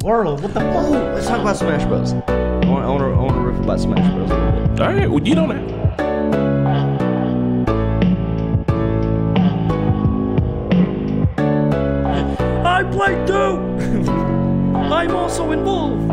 World, what the fuck? Let's talk about Smash Bros. I want to riff about Smash Bros. All right, well, you know that. I play too. I'm also involved.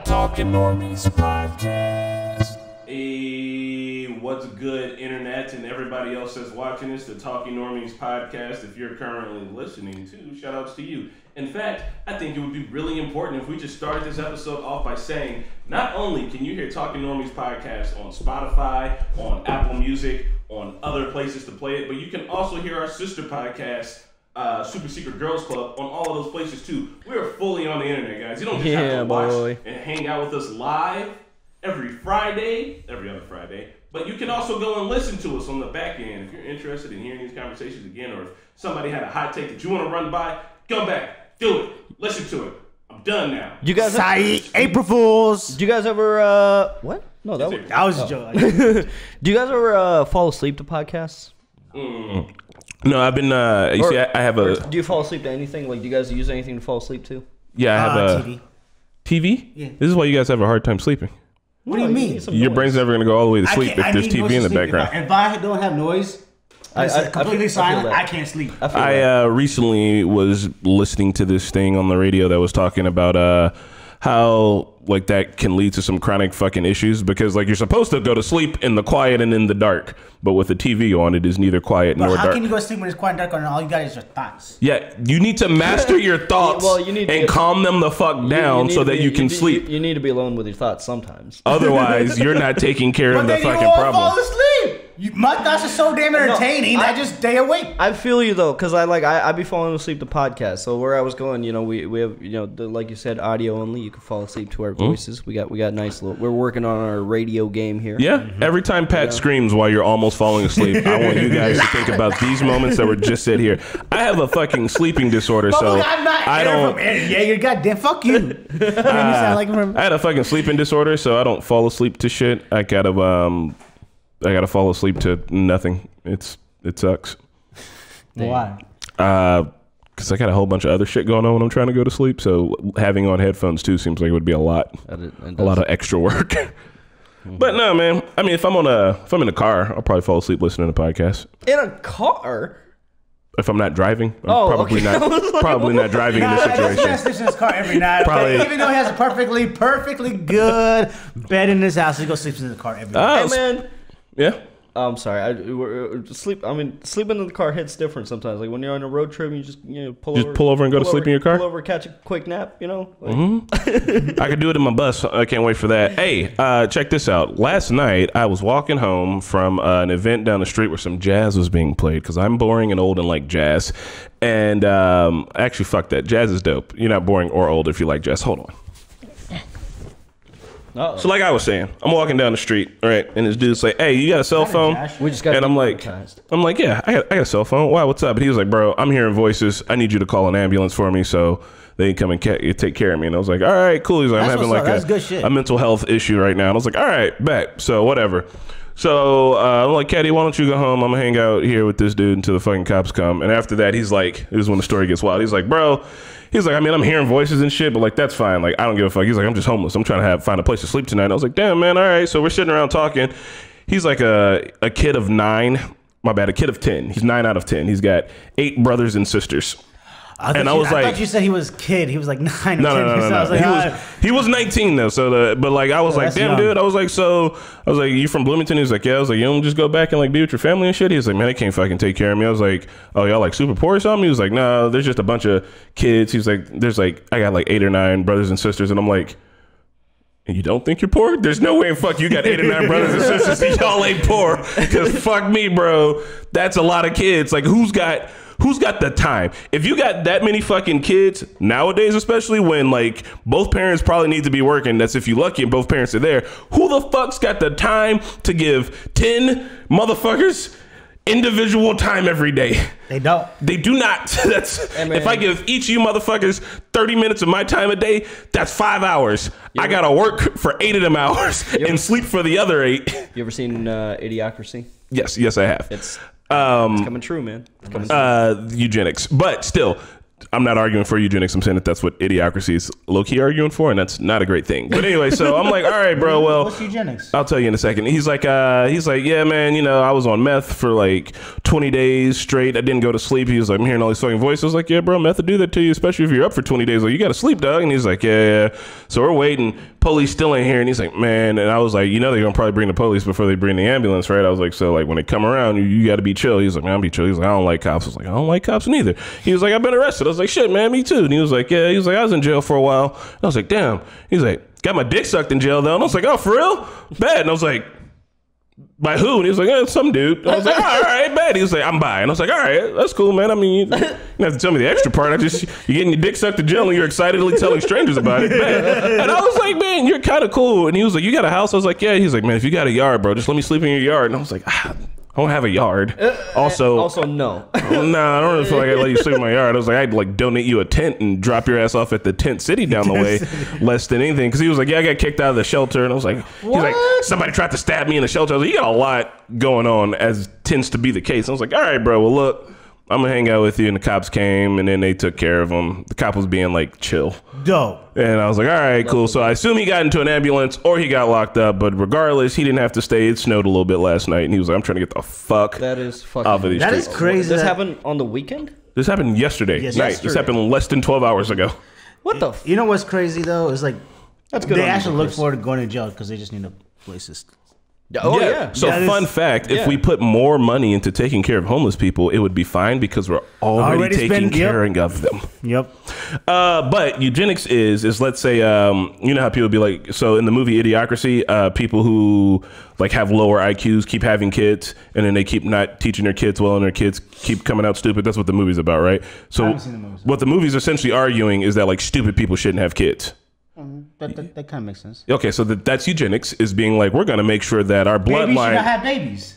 Talking Normies Podcast. Hey, what's good, internet, and everybody else that's watching this, the Talking Normies Podcast. If you're currently listening to, shout outs to you. In fact, I think it would be really important if we just started this episode off by saying, not only can you hear Talking Normies Podcast on Spotify, on Apple Music, on other places to play it, but you can also hear our sister podcast, Super Secret Girls Club, on all of those places too. We are fully on the internet, guys. You don't just have to watch and hang out with us live every other Friday, but you can also go and listen to us on the back end. If you're interested in hearing these conversations again, or if somebody had a hot take that you want to run by, go back. Do it. Listen to it. I'm done now. You guys April Fools. Did you guys ever what? No, that was a joke. Do you guys ever fall asleep to podcasts? No, I've been. You see, I have a. Do you fall asleep to anything? Like, do you guys use anything to fall asleep to? Yeah, I have a TV. TV. Yeah. This is why you guys have a hard time sleeping. What do you mean? Your brain's never gonna go all the way to sleep if there's TV in the background. If I don't have noise, it's completely silent. I can't sleep. I recently was listening to this thing on the radio that was talking about how like that can lead to some chronic fucking issues, because like you're supposed to go to sleep in the quiet and in the dark, but with the TV on, it is neither quiet nor dark. How can you go to sleep when it's quiet and dark and all you got is your thoughts? Yeah, you need to master your thoughts and calm them the fuck down so that you can sleep. You need to be alone with your thoughts sometimes. Otherwise, you're not taking care of the fucking problem. But then you won't fall asleep. My thoughts are so damn entertaining. I just stay awake. I feel you though, because I be falling asleep to podcasts. So where I was going, we have like you said, audio only. You can fall asleep to our voices. We got nice little. We're working on our radio game here. Yeah. Every time Pat screams while you're almost falling asleep, I want you guys to think about these moments that were just said here. I have a fucking sleeping disorder, so I don't. Yeah, you're goddamn. Fuck you. I had a fucking sleeping disorder, so I don't fall asleep to shit. I gotta fall asleep to nothing. It sucks. Why? Because I got a whole bunch of other shit going on when I'm trying to go to sleep. So having on headphones too seems like it would be a lot of extra work. But no, man. I mean, if I'm in a car, I'll probably fall asleep listening to podcasts. In a car? If I'm not driving, I'm probably not driving in this situation. He sleeps in his car every night. Okay? Even though he has a perfectly good bed in his house, he goes sleeps in the car every night. Hey man. Yeah. I'm sorry. Sleeping in the car hits different sometimes. Like when you're on a road trip, you just pull over and go to sleep in your car. Pull over, catch a quick nap. I could do it in my bus. I can't wait for that. Hey, check this out. Last night I was walking home from an event down the street where some jazz was being played, because I'm boring and old and like jazz. And actually, fuck that. Jazz is dope. You're not boring or old if you like jazz. Hold on. Uh-oh. So like I was saying, I'm walking down the street, right, and this dude's like, "Hey, you got a cell phone?" We just got. And I'm like, "Yeah, I got a cell phone. Why? What's up?" And he was like, "Bro, I'm hearing voices. I need you to call an ambulance for me so they can come and take care of me." And I was like, "All right, cool." He's like, "I'm having like a mental health issue right now." And I was like, "All right, bet." So whatever. So I'm like, "Caddy, why don't you go home? I'm gonna hang out here with this dude until the fucking cops come." And after that, he's like, "This is when the story gets wild." He's like, "Bro." He's like, I mean, I'm hearing voices and shit, but like, that's fine. Like, I don't give a fuck. He's like, I'm just homeless. I'm trying to find a place to sleep tonight. And I was like, damn, man. All right. So we're sitting around talking. He's like a kid of 9. My bad. A kid of 10. He's 9 out of 10. He's got 8 brothers and sisters. I thought you said he was a kid. He was like 9. No. He was 19 though. So but like I was like, damn, dude. I was like, you from Bloomington? He was like, yeah. I was like, you don't just go back and like be with your family and shit. He was like, man, they can't fucking take care of me. I was like, oh, y'all like super poor or something? He was like, no, there's just a bunch of kids. He was like, I got like 8 or 9 brothers and sisters, and I'm like, and you don't think you're poor? There's no way in fuck you got 8 or 9 brothers and sisters and y'all ain't poor. Because fuck me, bro. That's a lot of kids. Like who's got the time? If you got that many fucking kids nowadays, especially when like both parents probably need to be working, that's if you lucky and both parents are there, who the fuck's got the time to give 10 motherfuckers individual time every day? They don't. They do not. If I give each of you motherfuckers 30 minutes of my time a day, that's 5 hours. I gotta work for 8 of them hours and sleep for the other 8. You ever seen Idiocracy? Yes, I have. It's coming true, man. It's coming eugenics, but still, I'm not arguing for eugenics. I'm saying that that's what idiocracy is low-key arguing for, and that's not a great thing. But anyway, so I'm like, all right, bro, well, what's eugenics? I'll tell you in a second. He's like, yeah, man, you know, I was on meth for like 20 days straight. I didn't go to sleep. He was like, I'm hearing all these fucking voices. I was like, yeah, bro, meth will do that to you, especially if you're up for 20 days. Like, you got to sleep, dog. And he's like, yeah. So we're waiting. Police still ain't here. And he's like, man. And I was like, you know, they're going to probably bring the police before they bring the ambulance, right? I was like, so like when they come around, you got to be chill. He's like, man, I'll be chill. He's like, I don't like cops. I was like, I don't like cops neither. He was like, I've been arrested. I was like, shit, man, me too. And he was like, yeah. He was like, I was in jail for a while. And I was like, damn. He's like, got my dick sucked in jail though. And I was like, oh, for real? Bad. And I was like, by who? And he was like, some dude. And I was like, all right, bad. He was like, I'm bi. And I was like, all right, that's cool, man. I mean, you don't have to tell me the extra part. You're getting your dick sucked in jail and you're excitedly telling strangers about it. Bad. And I was like, man, you're kind of cool. And he was like, you got a house? I was like, yeah. He's like, man, if you got a yard, bro, just let me sleep in your yard. And I was like, I don't have a yard. Also, no. Nah, I don't really feel like I'd let you sleep in my yard. I was like, I'd like donate you a tent and drop your ass off at the tent city down the way, less than anything. Because he was like, yeah, I got kicked out of the shelter. And I was like, he's like, somebody tried to stab me in the shelter. I was like, you got a lot going on, as tends to be the case. I was like, all right, bro, well, look, I'm gonna hang out with you. And the cops came and then they took care of him. The cop was being like, chill. Dope. And I was like, all right, cool. So I assume he got into an ambulance or he got locked up. But regardless, he didn't have to stay. It snowed a little bit last night. And he was like, I'm trying to get the fuck that is fucking off of these That streets. is crazy. This happened on the weekend? This happened yesterday night. This happened less than 12 hours ago. What the You know what's crazy though? Is like That's good. they actually look forward to going to jail because they just need a places. Oh, yeah. So fun fact, if we put more money into taking care of homeless people, it would be fine because we're already taking care of them. Yep. But eugenics is let's say, you know how people be like, so in the movie Idiocracy, people who like have lower IQs keep having kids and then they keep not teaching their kids well and their kids keep coming out stupid. That's what the movie's about, right? So I haven't seen the movie. What the movie's essentially arguing is that like stupid people shouldn't have kids. That kind of makes sense. Okay, so that's eugenics, is being like, we're going to make sure that our bloodline... Babies should not have babies.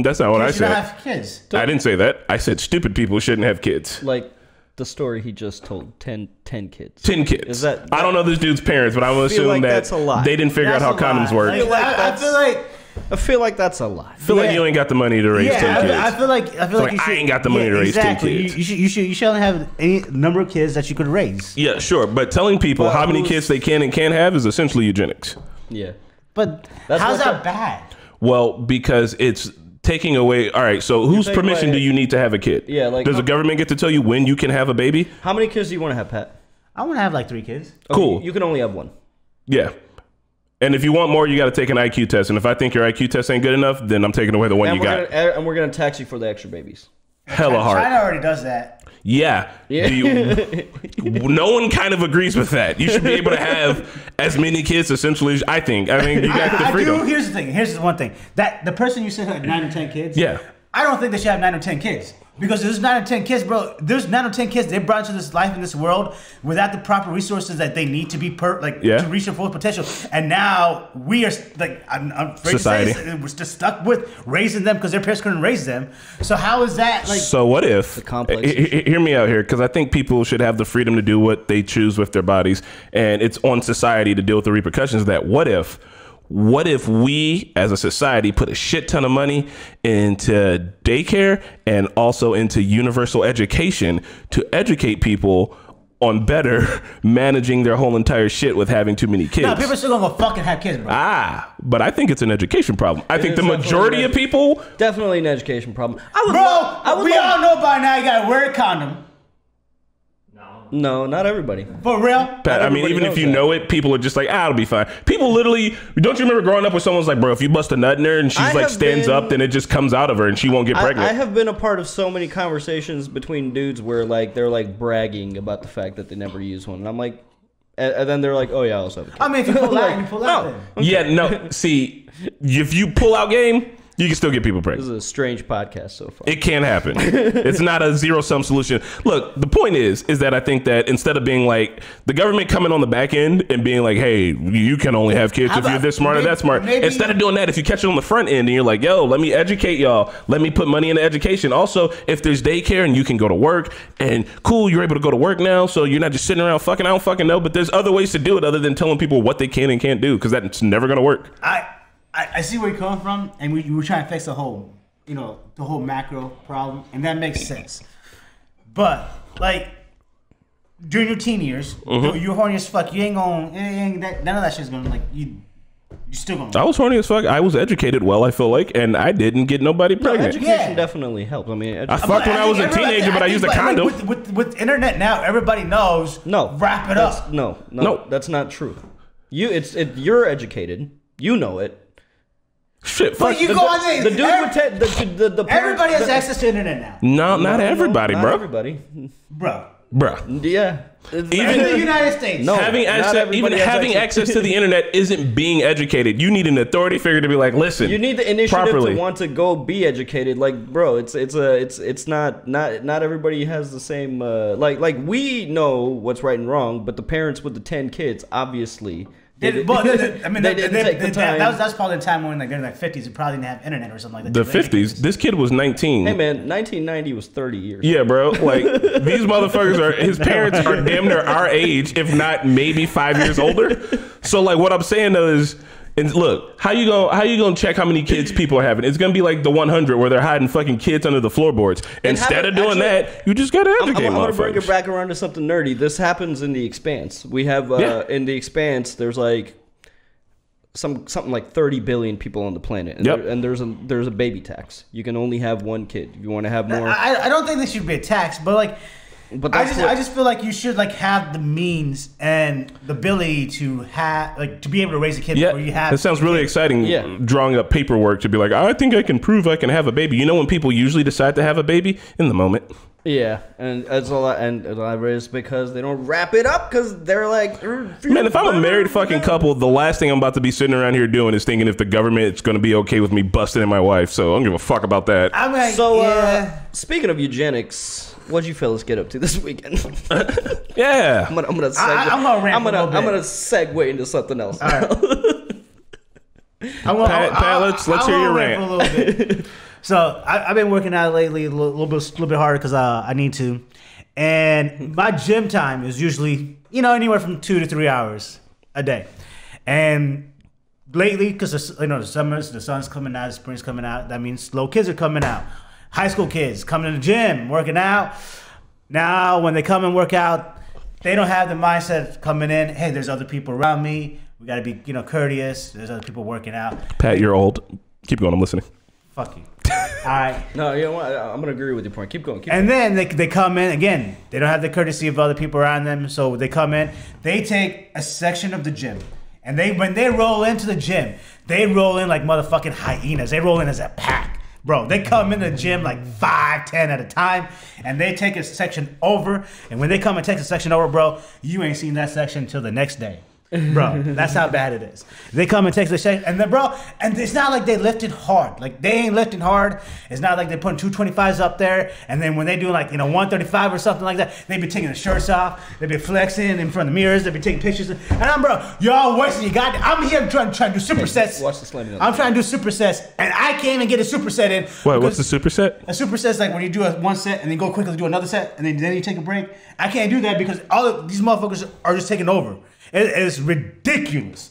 That's not what I Kids should said. not have kids. I didn't say that. I said stupid people shouldn't have kids. Like the story he just told, 10 kids. 10 kids. Is that I don't know this dude's parents, but I'm going to assume like that that's a lot. they didn't figure out how condoms work. I feel like that's a lot. I feel like you ain't got the money to raise 10 kids. I feel like you should, I ain't got the money to raise 10 kids. You should only have any number of kids that you could raise. Yeah, sure. But telling people how many kids they can and can't have is essentially eugenics. Yeah. But That's how's what that bad? Well, because it's taking away... All right, so whose permission do you need to have a kid? Yeah, like... Does the government get to tell you when you can have a baby? How many kids do you want to have, Pat? I want to have like 3 kids. Okay, Cool. You can only have 1. Yeah. And if you want more, you got to take an IQ test. And if I think your IQ test ain't good enough, then I'm taking away the one And you got. and we're gonna tax you for the extra babies. Hella hard. China already does that. Yeah. No one kind of agrees with that. You should be able to have as many kids essentially as I think you got the freedom. Here's the thing. Here's the one thing. That the person you said had 9 or 10 kids. Yeah. I don't think they should have 9 or 10 kids. Because there's 9 or 10 kids, bro. There's 9 or 10 kids they brought into this life in this world without the proper resources that they need to be to reach their full potential. And now we are like, I'm afraid Society. to say this, we're just stuck with raising them because their parents couldn't raise them. So how is that like? So what if? The complex hear me out here, because I think people should have the freedom to do what they choose with their bodies, and it's on society to deal with the repercussions of that. What if we, as a society, put a shit ton of money into daycare and also into universal education to educate people on better managing their whole entire shit with having too many kids? No, people are still gonna go fucking have kids, bro. But I think it's an education problem. I think the majority of people... Definitely an education problem. We all know by now you gotta wear a condom. No, not everybody. For real? Pat, I mean, even if you know it, people are just like, it'll be fine. People literally, don't you remember growing up with someone's like, bro, if you bust a nut in her and she's like stands up, then it just comes out of her and she won't get pregnant. I have been a part of so many conversations between dudes where like they're like bragging about the fact that they never use one. And I'm like, and then they're like, oh yeah, I also have a kid. I mean, if you pull out, you pull out then. Okay. Yeah, no, see, if you pull out game, you can still get people pregnant. This is a strange podcast so far. It can happen. It's not a zero-sum solution. Look, the point is that I think that instead of being like the government coming on the back end and being like, hey, you can only have kids if you're this smart or that smart. Instead of doing that, if you catch it on the front end and you're like, yo, let me educate y'all. Let me put money into education. Also, if there's daycare and you can go to work and cool, you're able to go to work now, so you're not just sitting around fucking, I don't fucking know, but there's other ways to do it other than telling people what they can and can't do, because that's never going to work. I see where you're coming from, and we were trying to fix the whole macro problem, and that makes sense. But like during your teen years, you're horny as fuck. You ain't going. None of that shit's going like you. You still going. I was horny as fuck. I was educated well, I feel like, and I didn't get nobody pregnant. Education definitely helps. I mean, I fucked when I was a teenager, but I used a condom. Like with internet now, everybody knows. No, wrap it up. No, that's not true. You're educated. You know it. Shit, fuck. But you go on the dude with everybody has access to internet now. Not everybody, not bro. Everybody, bruh. Yeah. Even in the United States. No, having access to the internet isn't being educated. You need an authority figure to be like, listen. You need the initiative to want to go be educated. Like, bro, it's not everybody has the same like we know what's right and wrong, but the parents with the 10 kids obviously. They didn't take the time. That's probably the time when they're in their 50s. They probably didn't have internet or something like that. The 50s. This kid was 19. Hey man, 1990 was 30 years. Yeah, bro. Like these motherfuckers his parents are damn near our age, if not maybe 5 years older. So like what I'm saying though is, and look, how you gonna check how many kids people are having? It's gonna be like the 100 where they're hiding fucking kids under the floorboards. Instead of doing that, you just gotta educate motherfuckers. I'm gonna bring it back around to something nerdy. This happens in The Expanse. We have in The Expanse, there's like something like 30 billion people on the planet, and there's a baby tax. You can only have one kid. If you want to have more, I don't think there should be a tax, but like. But I just feel like you should like have the means and the ability to have like to be able to raise a kid. Yeah, before you have. It sounds really exciting. Yeah. Drawing up paperwork to be like, I think I can prove I can have a baby. You know when people usually decide to have a baby in the moment. Yeah, and it's a lot, and a lot of it is because they don't wrap it up because they're like, man, if I'm a married fucking couple, the last thing I'm about to be sitting around here doing is thinking if the government is going to be okay with me busting in my wife. So I don't give a fuck about that. I'm like, speaking of eugenics. What'd you fellas get up to this weekend? Yeah, I'm gonna segue into something else. All right. Pat, let's hear your rant. A little bit. So I've been working out lately a little bit harder because I need to, and my gym time is usually anywhere from 2 to 3 hours a day, and lately because the sun's coming out, the spring's coming out, that means little kids are coming out. High school kids coming to the gym, working out. Now, when they come and work out, they don't have the mindset coming in, hey, there's other people around me. We got to be, courteous. There's other people working out. Pat, you're old. Keep going. I'm listening. Fuck you. All right. No, you know what? I'm going to agree with your point. Keep going. And then they come in, again, they don't have the courtesy of other people around them. So they come in, they take a section of the gym. And when they roll into the gym, they roll in like motherfucking hyenas. They roll in as a pack. Bro, they come in the gym like 5, 10 at a time, and they take a section over. And when they come and take a section over, bro, you ain't seen that section until the next day. Bro, that's how bad it is. They come and take the section, and then, bro, and it's not like they lifted hard. Like, they ain't lifting hard. It's not like they're putting 225s up there, and then when they do like, 135 or something like that, they be taking the shirts off. They be flexing in front of the mirrors. They be taking pictures. And y'all wasting your goddamn. I'm here trying to do supersets. Watch the slamming. I'm trying to do supersets, and I can't even get a superset in. Wait, what's the superset? A superset is like when you do one set and then go quickly do another set, and then you take a break. I can't do that because all of these motherfuckers are just taking over. It is ridiculous.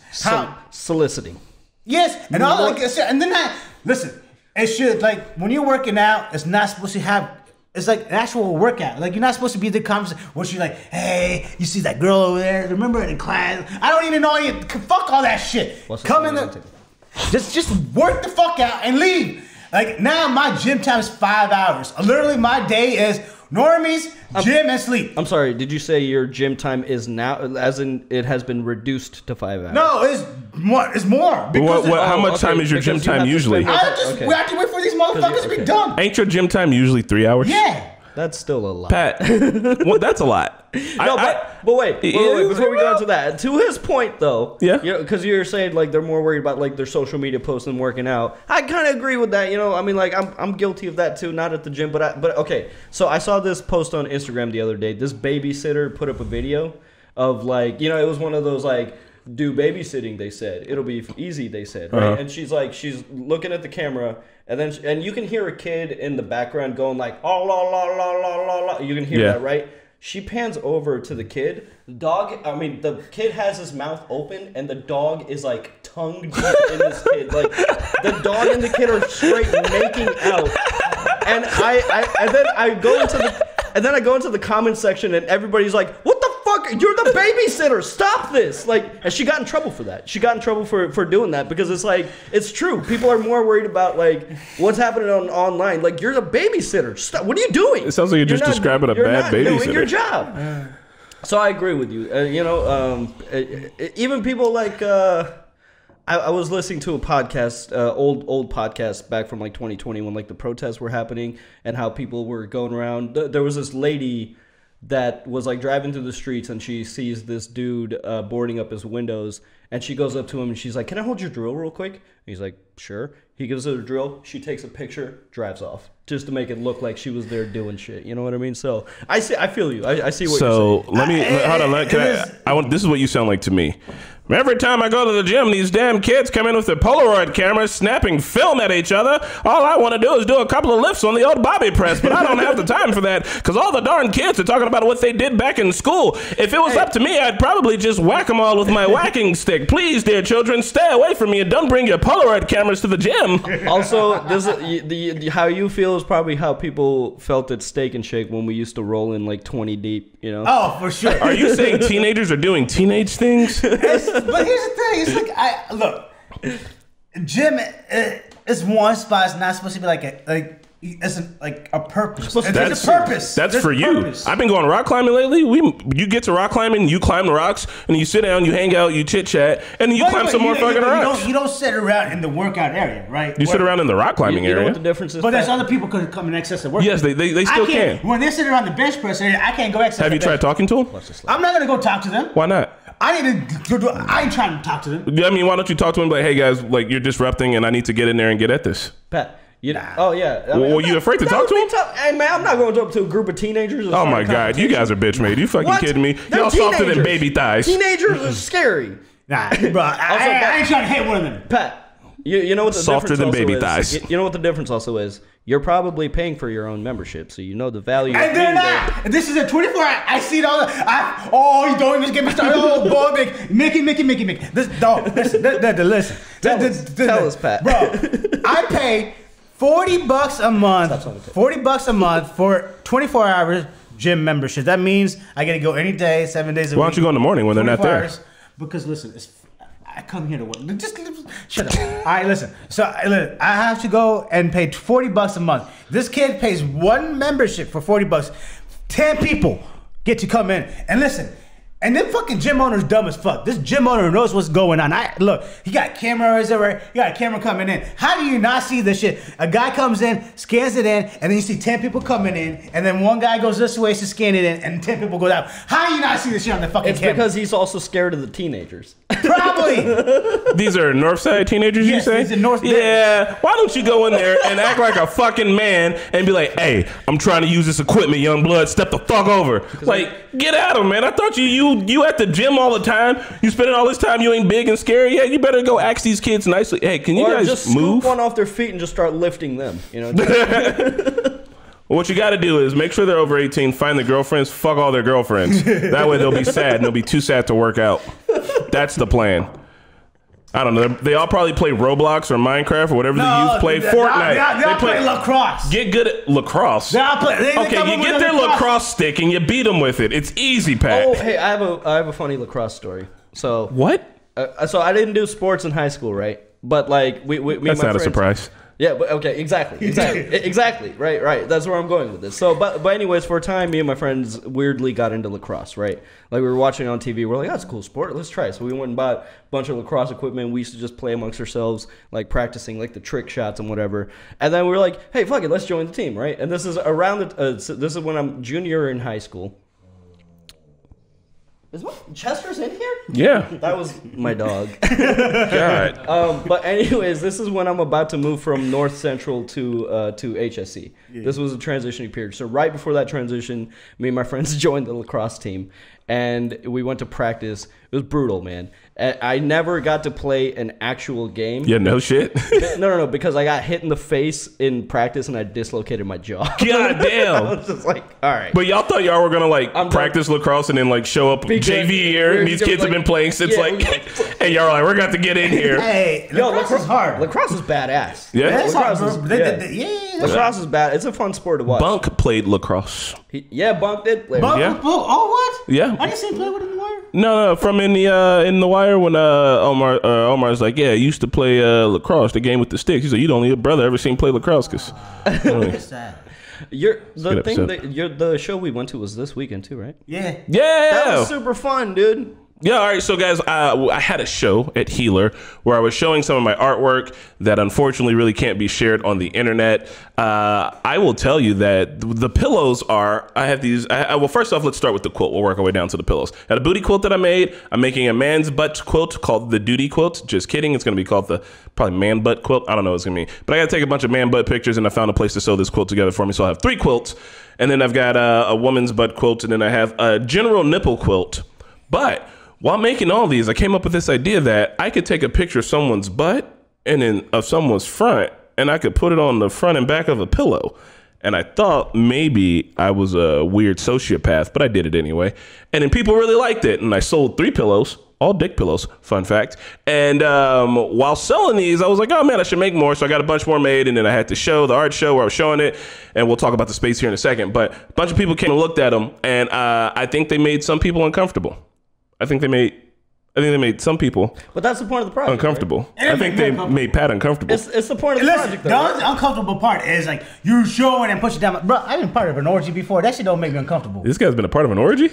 Soliciting. Yes, and all like and then listen. It should like when you're working out, it's not supposed to have. It's like an actual workout. Like you're not supposed to be the conversation where she's like, "Hey, you see that girl over there? Remember in class? I don't even know any. Fuck all that shit. Come in the, just work the fuck out and leave. Like now, my gym time is 5 hours. Literally, my day is normies, gym, and sleep. I'm sorry, did you say your gym time is now, as in it has been reduced to 5 hours? No, it's more. It's more. How much time is your gym time usually? We have to wait for these motherfuckers to be done. Ain't your gym time usually 3 hours? Yeah. That's still a lot. Pat, well, that's a lot. But wait, before we go into that, to his point though, because you're saying like they're more worried about like their social media posts than working out. I kind of agree with that. I mean, like I'm guilty of that too. Not at the gym, but okay. So I saw this post on Instagram the other day. This babysitter put up a video of like it was one of those like. Do babysitting, they said. It'll be easy, they said, right? And she's looking at the camera, and then and you can hear a kid in the background going like, oh, la, la, la, la, la, la. You can hear that, right? She pans over to the kid. The kid has his mouth open, and the dog is like tongue deep in this kid. Like, the dog and the kid are straight making out. And then I go into the... And then I go into the comment section and everybody's like, what the fuck? You're the babysitter. Stop this. Like, and she got in trouble for that. She got in trouble for doing that because it's like, it's true. People are more worried about like what's happening online. Like, you're the babysitter. Stop. What are you doing? It sounds like you're just describing a bad babysitter. You're not doing your job. So I agree with you. Even people like, I was listening to a podcast, old podcast back from like 2020 when like the protests were happening and how people were going around. There was this lady that was like driving through the streets and she sees this dude boarding up his windows and she goes up to him and she's like, "Can I hold your drill real quick?" And he's like, "Sure." He gives her the drill. She takes a picture, drives off, just to make it look like she was there doing shit. You know what I mean? So I feel you. I see what you're saying. So let me hold on. This is what you sound like to me. Every time I go to the gym, these damn kids come in with their Polaroid cameras snapping film at each other. All I want to do is do a couple of lifts on the old bobby press, but I don't have the time for that because all the darn kids are talking about what they did back in school. If it was up to me, I'd probably just whack them all with my whacking stick. Please, dear children, stay away from me and don't bring your Polaroid cameras to the gym. Also, this is, how you feel is probably how people felt at Steak and Shake when we used to roll in like 20 deep, you know? Oh, for sure. Are you saying teenagers are doing teenage things? But here's the thing. It's like, look, gym is one spot. It's not supposed to be it's a purpose. There's a purpose. That's for you. I've been going rock climbing lately. You get to rock climbing, you climb the rocks, and you sit down, you hang out, you chit chat, and then you climb some more fucking rocks. You don't sit around in the workout area, right? You sit around in the rock climbing area. You know what the difference is? But there's other people could come and access the workout. Yes, they still can. When they sit around the bench press area, I can't go access. Have you tried talking to them? I'm not gonna go talk to them. Why not? I ain't trying to talk to them. I mean, why don't you talk to them like, "Hey guys, like you're disrupting, and I need to get in there and get at this." Pat. Oh yeah. I mean, were you afraid to talk to him? Hey man, I'm not going up to a group of teenagers. Oh my god, you guys are bitch made. You fucking kidding me? Y'all softer than baby thighs. Teenagers are scary. Nah, bro. I ain't trying to hit one of them. Pat, you know what the softer difference than baby also thighs. is? You know what the difference also is? You're probably paying for your own membership, so you know the value. And they're not. There. This is a 24 hour. I see it all. You don't even get me started. Oh, boy, Mickey. Listen. Tell us, Pat. Bro, I pay $40 a month. $40 a month for 24 hours gym membership. That means I get to go any day, 7 days a week. Why don't you go in the morning when they're not there? Because listen, I come here to work. Just shut up. All right, listen. So I have to go and pay $40 a month. This kid pays one membership for $40. 10 people get to come in and listen. And then fucking gym owner's dumb as fuck. This gym owner knows what's going on. Look, he got cameras everywhere. He got a camera coming in. How do you not see this shit? A guy comes in, scans it in, and then you see 10 people coming in, and then one guy goes this way to scan it in, and 10 people go out. How do you not see this shit on the fucking camera? It's because he's also scared of the teenagers. Probably. These are Northside teenagers, yes, you say? These are North. Yeah. Why don't you go in there and act like a fucking man and be like, "Hey, I'm trying to use this equipment, young blood. Step the fuck over." Like, get at him, man. I thought you at the gym all the time. You spending all this time. You ain't big and scary. Yeah, you better go ask these kids nicely. Hey, can you guys just move? Scoop one off their feet and just start lifting them. You know. What you got to do is make sure they're over 18. Find the girlfriends. Fuck all their girlfriends. That way they'll be sad and they'll be too sad to work out. That's the plan. I don't know. They all probably play Roblox or Minecraft or whatever the youth play. Fortnite. They play lacrosse. Get good at lacrosse. Okay, you get their lacrosse stick and you beat them with it. It's easy, Pat. Oh, hey, I have a funny lacrosse story. So what? So I didn't do sports in high school, right? But like me That's and my not friends, a surprise. Yeah, but okay, exactly. Right. That's where I'm going with this. So, but anyways, for a time, me and my friends weirdly got into lacrosse, right? Like we were watching it on TV. We're like, that's a cool sport. Let's try it. So we went and bought a bunch of lacrosse equipment. We used to just play amongst ourselves, like practicing like the trick shots and whatever. And then we were like, hey, fuck it, let's join the team, right? And this is this is when I'm junior in high school. Is what? Chester's in here? Yeah. That was my dog. God. But anyways, this is when I'm about to move from North Central to HSC. Yeah. This was a transitioning period. So right before that transition, me and my friends joined the lacrosse team. And we went to practice. It was brutal, man. I never got to play an actual game. Yeah, no shit. No, because I got hit in the face in practice and I dislocated my jaw. God damn. I was just like, all right. But y'all thought y'all were going to like practice lacrosse and then like show up JV year, and these kids have been playing since and y'all are like, we're going to get in here. Hey, lacrosse is hard. Lacrosse is badass. Yeah, lacrosse is lacrosse is bad. It's a fun sport to watch. Bunk played lacrosse. Bunk did play. Bunk, what? Yeah. I didn't see him play with him in the wire. No, from in the wire when Omar's like, yeah, I used to play lacrosse, the game with the sticks. He's like, you the only brother I ever seen play lacrosse, because the show we went to was this weekend too, right? Yeah. That was super fun, dude. Yeah, all right. So, guys, I had a show at Healer where I was showing some of my artwork that unfortunately really can't be shared on the internet. I will tell you that the pillows are, I have these. Well, first off, let's start with the quilt. We'll work our way down to the pillows. I had a booty quilt that I made. I'm making a man's butt quilt called the duty quilt. Just kidding. It's going to be called the probably man butt quilt. I don't know what it's going to be. But I got to take a bunch of man butt pictures, and I found a place to sew this quilt together for me. So I have 3 quilts. And then I've got a woman's butt quilt, and then I have a general nipple quilt. But while making all these, I came up with this idea that I could take a picture of someone's butt and then of someone's front, and I could put it on the front and back of a pillow. And I thought maybe I was a weird sociopath, but I did it anyway. And then people really liked it, and I sold 3 pillows, all dick pillows, fun fact. And while selling these, I was like, oh man, I should make more. So I got a bunch more made, and then I had the art show where I was showing it, and we'll talk about the space here in a second. But a bunch of people came and looked at them, and I think they made some people uncomfortable. I think they made some people. But that's the point of the project. Uncomfortable. Right? I think they made Pat uncomfortable. It's the point of the project. The only uncomfortable part is like you showing and pushing down. Bro, I've been part of an orgy before. That shit don't make me uncomfortable. This guy's been a part of an orgy?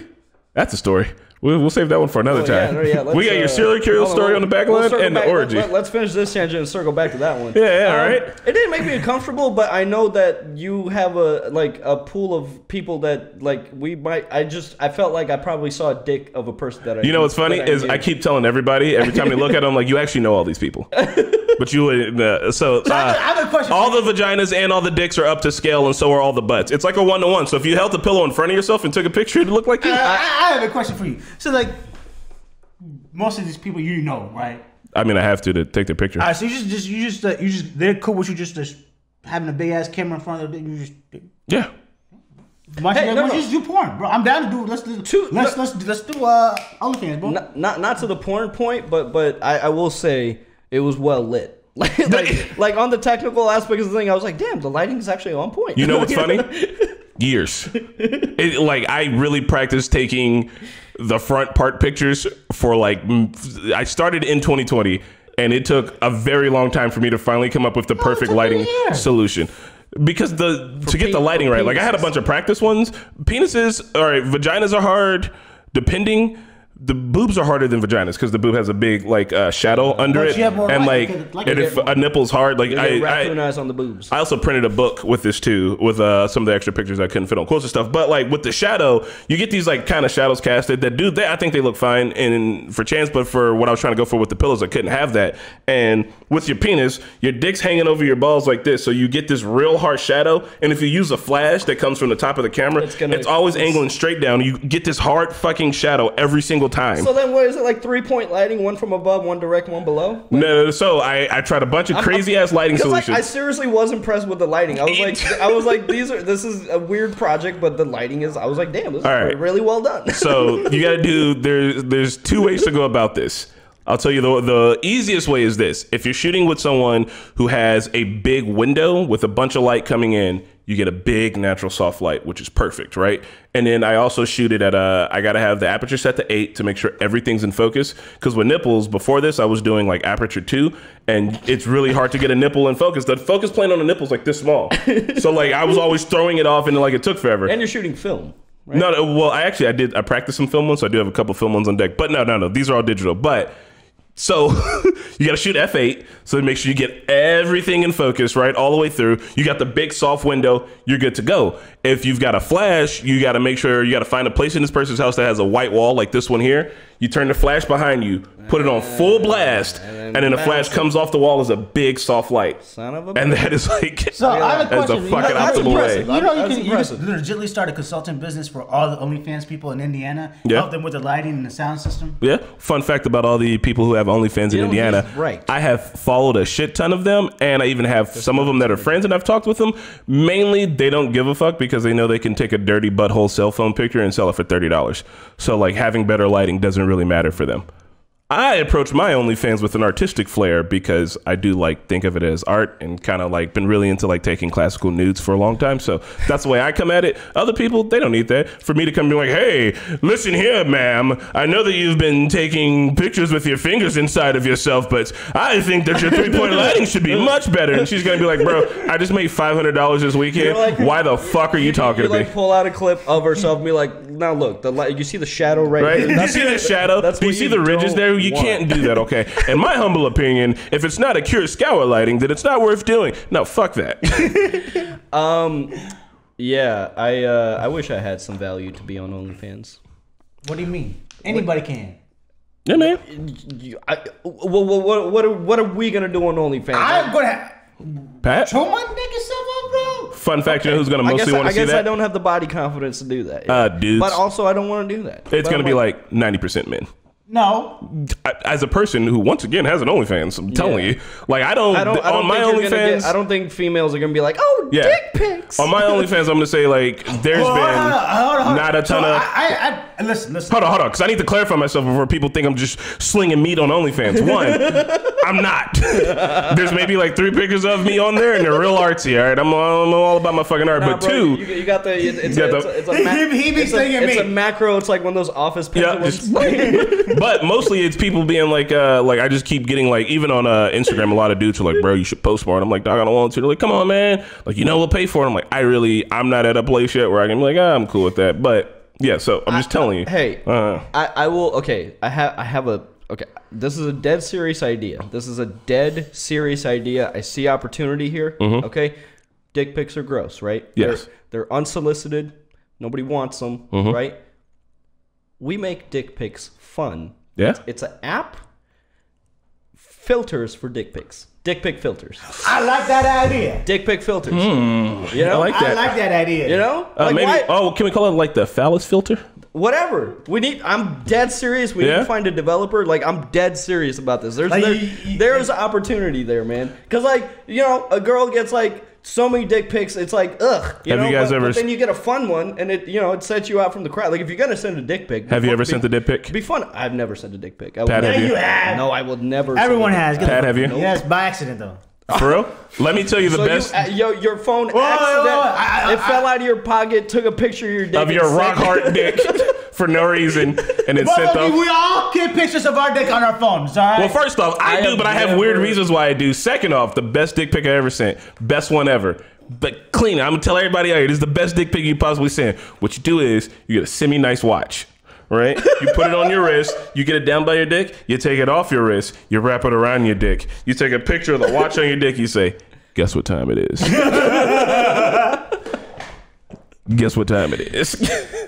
That's a story. We'll save that one for another time. We got your serial killer story on the back line and the orgy. Let's finish this tangent and circle back to that one. Yeah, all right. It didn't make me uncomfortable, but I know that you have a pool of people that I felt like I probably saw a dick of a person that I. You know what's funny is I keep telling everybody every time they look at them like, you actually know all these people. But you would I have a question. All the vaginas and all the dicks are up to scale, and so are all the butts. It's like a 1-to-1. So if you held the pillow in front of yourself and took a picture, it'd look like you. I have a question for you. So like, most of these people you know, right? I mean, I have to take the picture. All right, so you just they're cool with you just having a big ass camera in front of them. You just yeah. Just do porn, bro. I'm down to do. Let's do OnlyFans, bro. Not to the porn point, but I will say it was well lit. like on the technical aspect of the thing, I was like, damn, the lighting is actually on point. You know what's funny? Years. I really practiced taking the front part pictures for I started in 2020, and it took a very long time for me to finally come up with the perfect lighting solution. Because to get the lighting right, I had a bunch of practice ones. Penises, all right, vaginas are hard, depending. The boobs are harder than vaginas because the boob has a big shadow under it, and if a nipple's hard, I on the boobs. I also printed a book with this too, with some of the extra pictures I couldn't fit on quotes and stuff. But with the shadow, you get these kind of shadows casted that I think they look fine for chance, but for what I was trying to go for with the pillows, I couldn't have that. And with your penis, your dick's hanging over your balls like this, so you get this real harsh shadow. And if you use a flash that comes from the top of the camera, it's always angling straight down. You get this hard fucking shadow every single time. So then what is it, 3-point lighting, one from above, one direct, one below? No, so I tried a bunch of crazy ass lighting solutions. I seriously was impressed with the lighting. I was like this is a weird project, but the lighting is, I was like, damn, this is really well done. So you gotta do, there's 2 ways to go about this. I'll tell you the easiest way is this. If you're shooting with someone who has a big window with a bunch of light coming in, you get a big natural soft light, which is perfect, right? And then I also shoot it at I gotta have the aperture set to 8 to make sure everything's in focus. Because with nipples, before this, I was doing aperture 2, and it's really hard to get a nipple in focus. The focus plane on the nipple's this small. So I was always throwing it off, and it took forever. And you're shooting film. Right? No, well, I practiced some film ones, so I do have a couple film ones on deck. But no, these are all digital. But so you got to shoot F8, so make sure you get everything in focus, right, all the way through. You got the big soft window, you're good to go. If you've got a flash, you got to make sure you got to find a place in this person's house that has a white wall like this one here. You turn the flash behind you, put it on full blast, and then the flash comes off the wall as a big soft light. Son of a bitch. And that is So I have a question. That's a fucking optimal way. You just legitimately start a consulting business for all the OnlyFans people in Indiana. Help them with the lighting and the sound system. Yeah. Fun fact about all the people who have OnlyFans in Indiana. Right. I have followed a shit ton of them, and I even have some of them that are friends, and I've talked with them. Mainly, they don't give a fuck because they know they can take a dirty butthole cell phone picture and sell it for $30. So like having better lighting doesn't really matter for them. I approach my OnlyFans with an artistic flair because I do like think of it as art and kind of like been really into like taking classical nudes for a long time. So that's the way I come at it. Other people, they don't need that. For me to come and be like, hey, listen here, ma'am. I know that you've been taking pictures with your fingers inside of yourself, but I think that your 3-point lighting should be much better. And she's going to be like, bro, I just made $500 this weekend. Like, why the fuck are you talking to me? Like pull out a clip of herself and be like, now look, the light, you see the shadow right here? You see the shadow? Do you see the ridges there? You can't do that, okay? In my humble opinion, if it's not a Kurosawa lighting, then it's not worth doing. No, fuck that. Yeah, I wish I had some value to be on OnlyFans. What do you mean? Anybody can. Yeah, man. What are we gonna do on OnlyFans? I'm gonna Pat? show my nigga stuff up, bro. Fun fact, you know who's gonna mostly want to see that? I guess I don't have the body confidence to do that. Dudes. But also, I don't want to do that. It's gonna be like 90% men. No. As a person who, once again, has an OnlyFans, I'm telling you, like I don't on my OnlyFans. I don't think females are gonna be like, oh, dick pics. On my OnlyFans, I'm gonna say like there's been not a ton of. Listen. Hold on, because I need to clarify myself before people think I'm just slinging meat on OnlyFans. One, I'm not. There's maybe like 3 pictures of me on there, and they're real artsy. All right, I'm all about my fucking art. But bro, 2, you got the. It's a macro. It's like one of those Office pictures. But mostly it's people being like I just keep getting like, even on Instagram, a lot of dudes are like, bro, you should post more. And I'm like, dog, I don't want to. They're like, come on, man. Like, we'll pay for it. I'm like, I'm not at a place yet where I can be like, I'm cool with that. But yeah, so I'm just telling you. Hey, I will. Okay, I have a. Okay, this is a dead serious idea. I see opportunity here. Mm-hmm. Okay, dick pics are gross, right? Yes. They're unsolicited. Nobody wants them, mm-hmm. right? We make dick pics fun. Yeah. It's an app. Filters for dick pics. Dick pic filters. I like that idea. Dick pic filters. I like that. I like that idea. You know? Like maybe. Why? Oh, can we call it like the phallus filter? Whatever. I'm dead serious. We need to find a developer. Like, I'm dead serious about this. There's opportunity there, man. Because, like, a girl gets, like, so many dick pics, it's like, ugh. You guys ever? But then you get a fun one, and it sets you out from the crowd. Like, if you're gonna send a dick pic, have you ever sent a dick pic? Be fun. I've never sent a dick pic. Pat, have you? No, I will never. Everyone has. Pat, have you? Yes, by accident though. For real? Let me tell you the best. Your phone accident. It fell out of your pocket. Took a picture of your dick. Of your rock hard dick. For no reason, and it's sent off. We all get pictures of our dick on our phones, all right? Well, first off, I do, but I have weird reasons why I do. Second off, the best dick pic I ever sent. Best one ever. But clean it. I'm going to tell everybody out here, this is the best dick pic you possibly send. What you do is, you get a semi-nice watch, right? You put it on your wrist. You get it down by your dick. You take it off your wrist. You wrap it around your dick. You take a picture of the watch on your dick. You say, guess what time it is? Guess what time it is?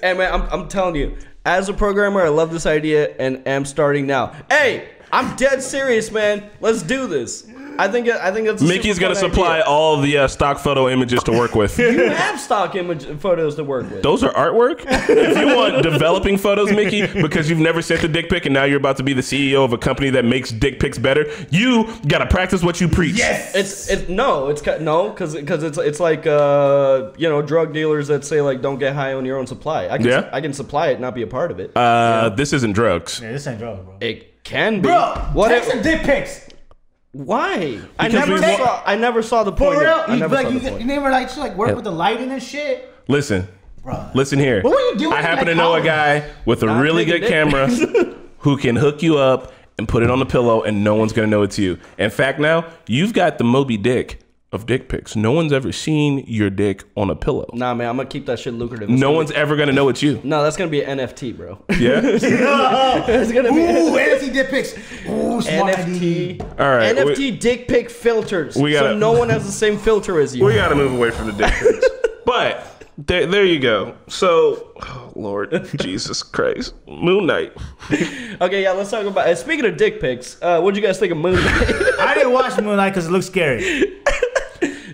Hey, man, I'm telling you, as a programmer, I love this idea and am starting now. Hey, I'm dead serious, man. Let's do this. I think that's Mickey's going to supply all the stock photo images to work with. You have stock photos to work with. Those are artwork? If you want developing photos, Mickey, because you've never sent a dick pic and now you're about to be the CEO of a company that makes dick pics better, you got to practice what you preach. Yes. Because it's like drug dealers that say like don't get high on your own supply. I can supply it, not be a part of it. This isn't drugs. Yeah, this ain't drugs, bro. It can be. Bro, take some dick pics. Why? I never saw the point. For real? You never like work with the lighting and shit? Listen. Bruh. Listen here. What were you doing? I happen to know a guy with a really good camera who can hook you up and put it on the pillow and no one's going to know it's you. In fact, now, you've got the Moby Dick of dick pics. No one's ever seen your dick on a pillow. Nah, man, I'm going to keep that shit lucrative. No one's ever going to know it's you. No, that's going to be an NFT, bro. Yeah? It's going to be NFT dick pics. Ooh, smart NFT. All right. NFT dick pic filters. So no one has the same filter as you. We got to move away from the dick pics. But there you go. So, oh, Lord Jesus Christ. Moon Knight. Okay, yeah, let's talk about speaking of dick pics, what'd you guys think of Moon Knight? I didn't watch Moon Knight because it looks scary.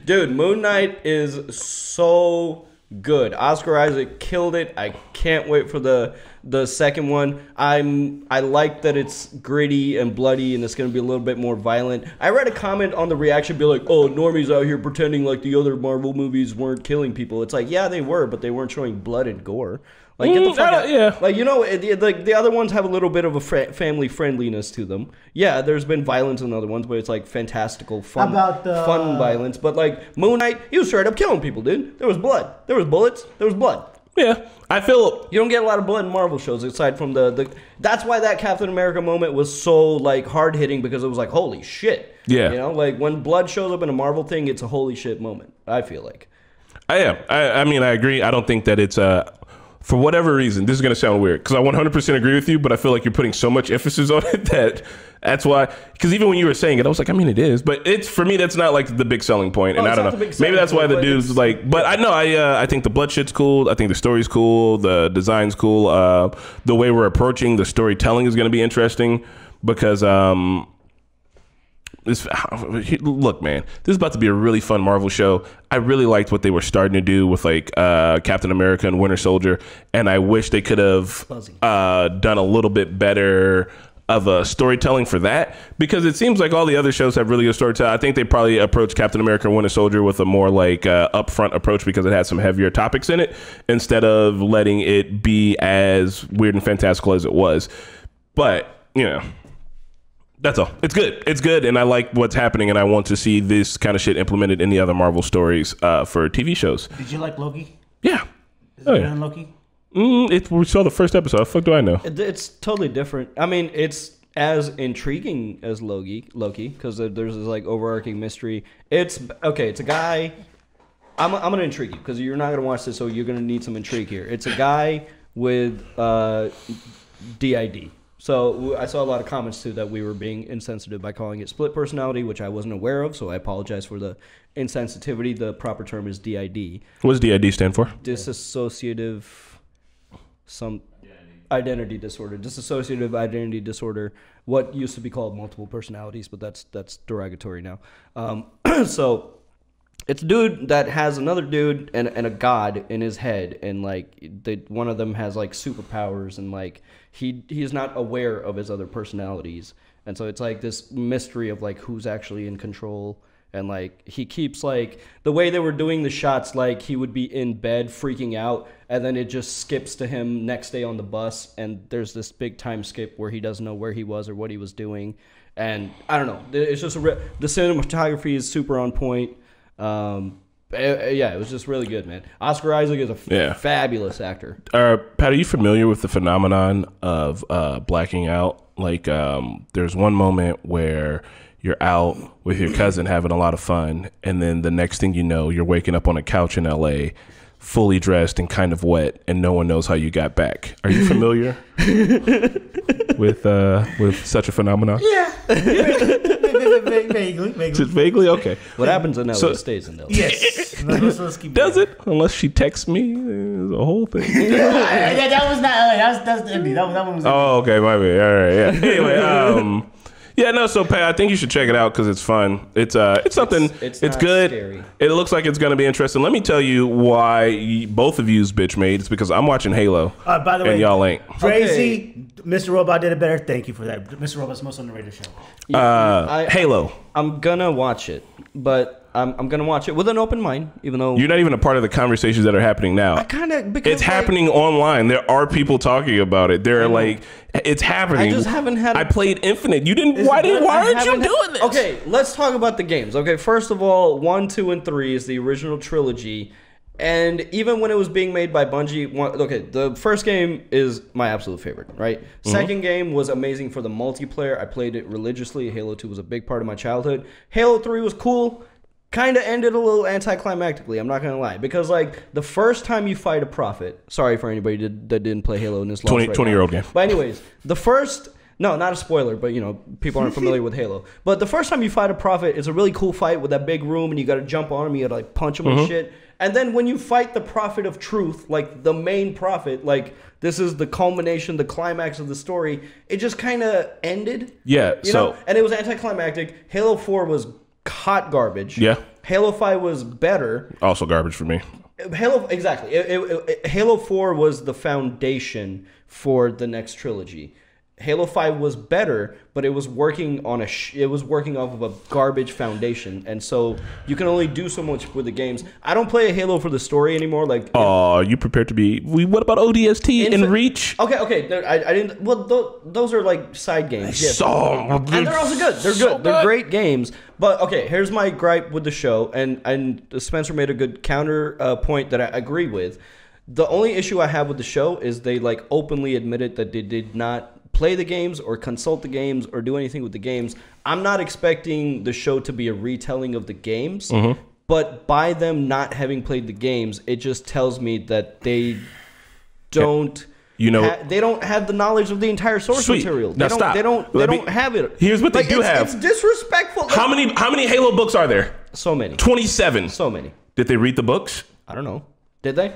Dude, Moon Knight is so good. Oscar Isaac killed it. I can't wait for the The second one, I like that it's gritty and bloody and it's going to be a little bit more violent. I read a comment on the reaction be like, oh, normies out here pretending like the other Marvel movies weren't killing people. It's like, yeah, they were, but they weren't showing blood and gore. Like, get the fuck out. Yeah. Like, you know, the other ones have a little bit of a family friendliness to them. Yeah, there's been violence in other ones, but it's like fantastical, fun violence. But like Moon Knight, he was straight up killing people, dude. There was blood. There was bullets. There was blood. Yeah. I feel you don't get a lot of blood in Marvel shows aside from the that's why that Captain America moment was so like hard hitting, because it was like, holy shit. Yeah. You know, like when blood shows up in a Marvel thing, it's a holy shit moment, I feel like. I mean, I agree. I don't think that it's for whatever reason, this is going to sound weird because I 100% agree with you, but I feel like you're putting so much emphasis on it that's why. Because even when you were saying it, I was like, I mean, it is, but it's for me that's not like the big selling point, and I don't know. Maybe that's why the dude's like. But I know I think the blood shit's cool. I think the story's cool. The design's cool. The way we're approaching the storytelling is going to be interesting because look, man, this is about to be a really fun Marvel show. I really liked what they were starting to do with like Captain America and Winter Soldier, and I wish they could have done a little bit better of a storytelling for that, because it seems like all the other shows have really good storytelling. I think they probably approached Captain America and Winter Soldier with a more like upfront approach because it had some heavier topics in it instead of letting it be as weird and fantastical as it was. But, you know, that's all. It's good. It's good, and I like what's happening, and I want to see this kind of shit implemented in the other Marvel stories for TV shows. Did you like Loki? Yeah. Is it better than Loki? We saw the first episode. How the fuck do I know? It's totally different. I mean, it's as intriguing as Loki, because there's this like overarching mystery. It's okay. It's a guy. I'm gonna intrigue you because you're not gonna watch this, so you're gonna need some intrigue here. It's a guy with DID. So I saw a lot of comments too that we were being insensitive by calling it split personality, which I wasn't aware of. So I apologize for the insensitivity. The proper term is DID. What does DID stand for? Dissociative identity disorder. Dissociative identity disorder. What used to be called multiple personalities, but that's derogatory now. So it's a dude that has another dude and a god in his head, and like one of them has like superpowers, and like he is not aware of his other personalities, and so it's like this mystery of like who's actually in control. And like he keeps like the way they were doing the shots, like he would be in bed freaking out, and then it just skips to him next day on the bus, and there's this big time skip where he doesn't know where he was or what he was doing, and I don't know. It's just the cinematography is super on point. Yeah, it was just really good, man. Oscar Isaac is a fabulous actor. Pat, are you familiar with the phenomenon of blacking out? Like, there's one moment where you're out with your cousin having a lot of fun, and then the next thing you know, you're waking up on a couch in LA, fully dressed and kind of wet, and no one knows how you got back. Are you familiar with such a phenomenon? Yeah. Vaguely. Just vaguely? Okay. What happens in LA stays in LA. Yes. Does it? Unless she texts me, it's a whole thing. That was not LA. That's the Indy. That one was Indy. Oh, okay. My bad. All right. Yeah. Anyway, yeah, no. So, Pat, I think you should check it out because it's fun. It's something. It's good. Scary. It looks like it's going to be interesting. Let me tell you why both of you's bitch made. It's because I'm watching Halo. By the way, and y'all ain't. Crazy. Okay. Mr. Robot did it better. Thank you for that. Mr. Robot's most underrated show. Halo. I'm gonna watch it, but I'm gonna watch it with an open mind, even though you're not even a part of the conversations that are happening now. It's happening online. There are people talking about it. They're like, it's happening. I just haven't had. I played Infinite. You didn't. Why aren't you doing this? Okay, let's talk about the games. Okay, first of all, 1, 2, and 3 is the original trilogy. And even when it was being made by Bungie, the first game is my absolute favorite, right? Mm-hmm. Second game was amazing for the multiplayer. I played it religiously. Halo 2 was a big part of my childhood. Halo 3 was cool. Kind of ended a little anticlimactically, I'm not going to lie. Because, like, the first time you fight a prophet... Sorry for anybody that didn't play Halo in this 20-year-old game. But anyways, the first... No, not a spoiler, but, you know, people aren't familiar with Halo. But the first time you fight a prophet, it's a really cool fight with that big room, and you got to jump on him, you got to, like, punch him and shit. And then when you fight the prophet of truth, like, the main prophet, like, this is the culmination, the climax of the story, it just kind of ended. Yeah, you know? And it was anticlimactic. Halo 4 was hot garbage. Yeah. Halo 5 was better. Also garbage for me. Halo, exactly. Halo 4 was the foundation for the next trilogy. Halo 5 was better, but it was working on it was working off of a garbage foundation, and so you can only do so much with the games. I don't play Halo for the story anymore. Like, you prepared to be? What about ODST and Reach? Okay. I didn't. Well, those are like side games. Yes. And they're also good. They're good. They're great games. But okay, here's my gripe with the show, and Spencer made a good counter point that I agree with. The only issue I have with the show is they like openly admitted that they did not play the games or consult the games or do anything with the games. I'm not expecting the show to be a retelling of the games, but by them not having played the games, it just tells me that they don't. They don't have the knowledge of the entire source material. Now stop. They don't have it. Here's what they do have. It's disrespectful. How many Halo books are there? So many. 27. So many. Did they read the books? I don't know. Did they?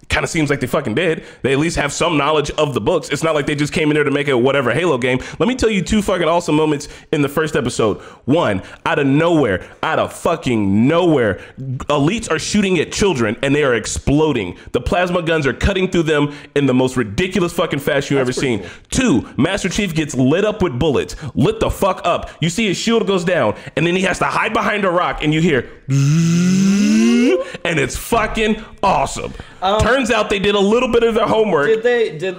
Kind of seems like they fucking did. They at least have some knowledge of the books. It's not like they just came in there to make a whatever Halo game. Let me tell you 2 fucking awesome moments in the first episode. One, out of fucking nowhere, elites are shooting at children and they are exploding. The plasma guns are cutting through them in the most ridiculous fucking fashion you've ever seen. Cool. 2, Master Chief gets lit up with bullets. Lit the fuck up. You see his shield goes down and then he has to hide behind a rock and you hear and it's fucking awesome. Turns out they did a little bit of their homework. Did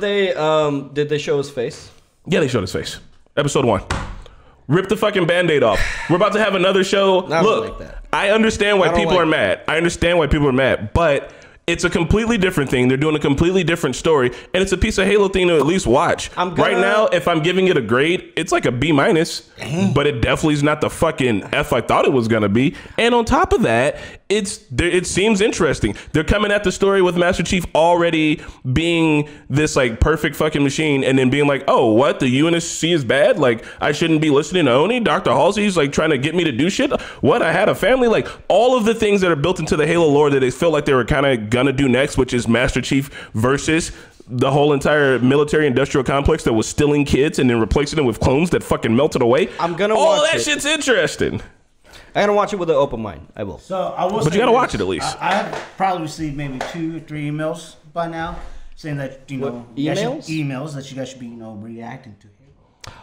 they show his face? Yeah, they showed his face. Episode 1. Rip the fucking Band-Aid off. We're about to have another show. Look, like that. I understand why people are mad. I understand why people are mad, but it's a completely different thing. They're doing a completely different story, and it's a piece of Halo thing to at least watch. Right now, if I'm giving it a grade, it's like a B-, but it definitely is not the fucking F I thought it was gonna be. And on top of that, it seems interesting. They're coming at the story with Master Chief already being this like perfect fucking machine, and then being like, oh, what? The UNSC is bad? Like, I shouldn't be listening to Oni? Dr. Halsey's like trying to get me to do shit? What? I had a family? Like, all of the things that are built into the Halo lore that they feel like they were kind of gonna do next, which is Master Chief versus the whole entire military industrial complex that was stealing kids and then replacing them with clones that fucking melted away. I'm gonna all watch that shit's interesting. I'm gonna watch it with an open mind. I will. So I will. But you gotta watch it at least. I have probably received maybe 2 or 3 emails by now saying that emails that you guys should be reacting to.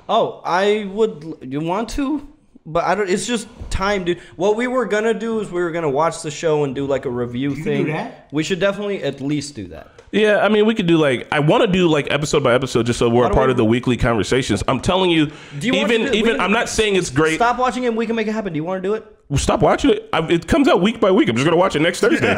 Oh, I would. You want to? But I don't. It's just time, dude. What we were gonna do is we were gonna watch the show and do like a review thing. Do that? We should definitely at least do that. Yeah, I mean, we could do like, I want to do like episode by episode just so we're a part of the weekly conversations. I'm telling you, I'm not saying it's great. Stop watching it and we can make it happen. Do you want to do it? Well, stop watching it. It comes out week by week. I'm just going to watch it next Thursday.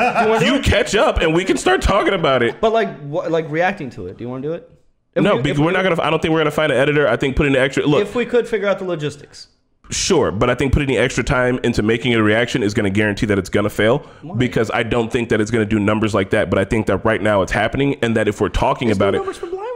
you catch up and we can start talking about it. But like reacting to it. Do you want to do it? Because we're not going to, I don't think we're going to find an editor. I think putting the extra, look. If we could figure out the logistics. Sure, but I think putting the extra time into making a reaction is going to guarantee that it's going to fail. Why? Because I don't think that it's going to do numbers like that. But I think that right now it's happening, and that if we're talking about numbers for Blind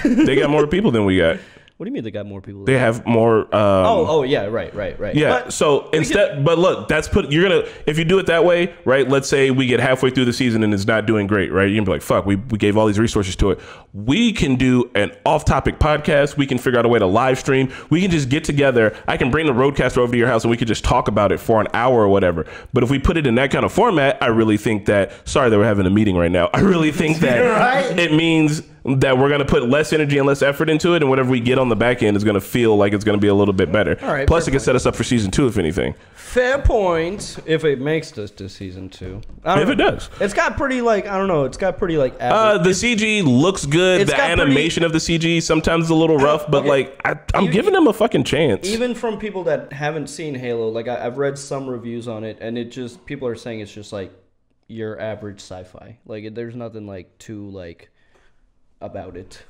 Wave? They got more people than we got. What do you mean they got more people? They have more. Yeah, right. Yeah. But so instead, but look, if you do it that way, right? Let's say we get halfway through the season and it's not doing great, right? You can be like, fuck, we gave all these resources to it. We can do an off-topic podcast. We can figure out a way to live stream. We can just get together. I can bring the roadcaster over to your house and we could just talk about it for an hour or whatever. But if we put it in that kind of format, I really think that. Sorry that we're having a meeting right now. I really think that it means that we're going to put less energy and less effort into it, and whatever we get on the back end is going to feel like it's going to be a little bit better. All right, plus, it can set us up for season 2, if anything. Fair point. If it makes us to season 2, if it does, it's got pretty the CG looks good. The animation of the CG sometimes is a little rough, but I'm giving them a fucking chance. Even from people that haven't seen Halo, like I've read some reviews on it, and people are saying it's just like your average sci-fi. Like there's nothing like too like about it,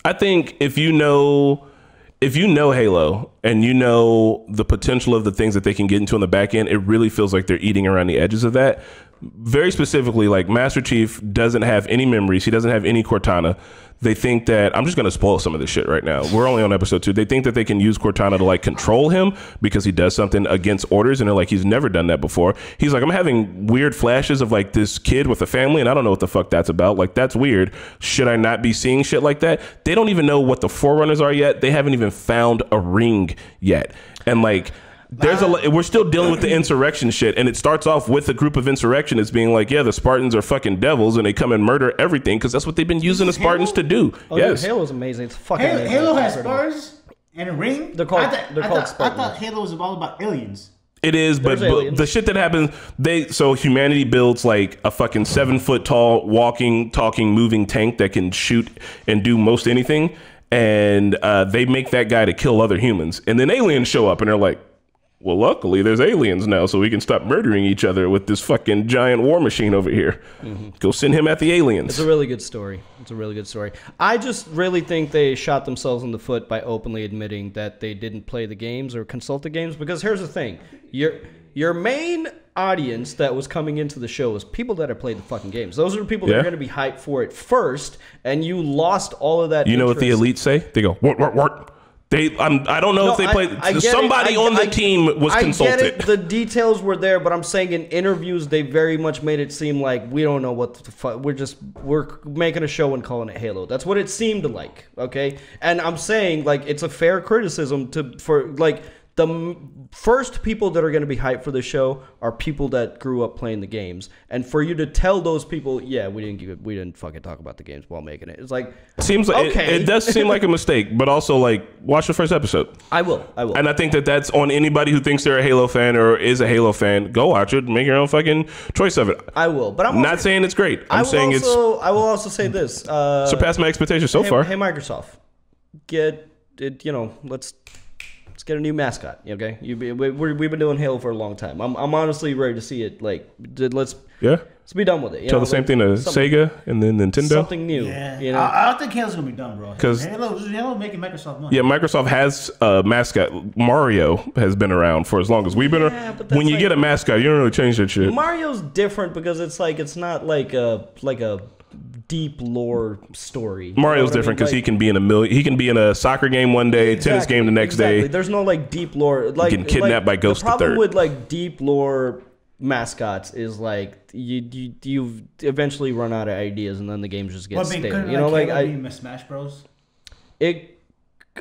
I think if you know Halo and you know the potential of the things that they can get into on the back end, it really feels like they're eating around the edges of that. Very specifically, like Master Chief doesn't have any memories. He doesn't have any Cortana. They think that, I'm just going to spoil some of this shit right now. We're only on episode 2. They think that they can use Cortana to like control him because he does something against orders. And they're like, he's never done that before. He's like, I'm having weird flashes of like this kid with a family and I don't know what the fuck that's about. Like, that's weird. Should I not be seeing shit like that? They don't even know what the Forerunners are yet. They haven't even found a ring yet. And like, we're still dealing with the insurrection shit, and it starts off with a group of insurrectionists being like, yeah, the Spartans are fucking devils, and they come and murder everything because that's what they've been using the Spartans to do. Oh, yes, dude, Halo's amazing. It's fucking amazing. Halo has Spars and a ring. They're called Spartans. I thought Halo was all about aliens. It is, but the shit that happens, so humanity builds like a fucking 7-foot tall, walking, talking, moving tank that can shoot and do most anything, and they make that guy to kill other humans, and then aliens show up and they're like, well, luckily there's aliens now, so we can stop murdering each other with this fucking giant war machine over here. Go send him at the aliens. It's a really good story. I just really think they shot themselves in the foot by openly admitting that they didn't play the games or consult the games, because here's the thing. Your main audience that was coming into the show was people that have played the fucking games. Those are the people that are going to be hyped for it first, and you lost all of that You know what the elites say? They go, what? I don't know if they played. Somebody on the team was consulted. I get it. The details were there, but I'm saying in interviews they very much made it seem like we don't know what the fuck. We're making a show and calling it Halo. That's what it seemed like. Okay, and I'm saying like it's a fair criticism for the first people that are going to be hyped for the show are people that grew up playing the games, and for you to tell those people, yeah, we didn't fucking talk about the games while making it. It's like seems like it does seem like a mistake, but also like watch the first episode. I will, and I think that's on anybody who thinks they're a Halo fan or is a Halo fan. Go watch it, make your own fucking choice of it. I will, but I'm not saying it's great. I will also say this: surpassed my expectations so far. Hey, Microsoft, get it. Let's get a new mascot, okay? We've been doing Halo for a long time. I'm honestly ready to see it. Like, let's be done with it. Tell the same thing to Sega and then Nintendo. Something new. Yeah. I don't think Halo's gonna be done, bro. Because Halo making Microsoft money. Yeah, Microsoft has a mascot. Mario has been around for as long as we've been around. When you get a mascot, you don't really change that shit. Mario's different because it's not like a deep lore story. Mario's different because he can be in a soccer game one day, tennis game the next day. There's no like deep lore. Like getting kidnapped by Ghost the Third. The problem with like deep lore mascots is like you eventually run out of ideas and then the game just gets stale. Like Smash Bros.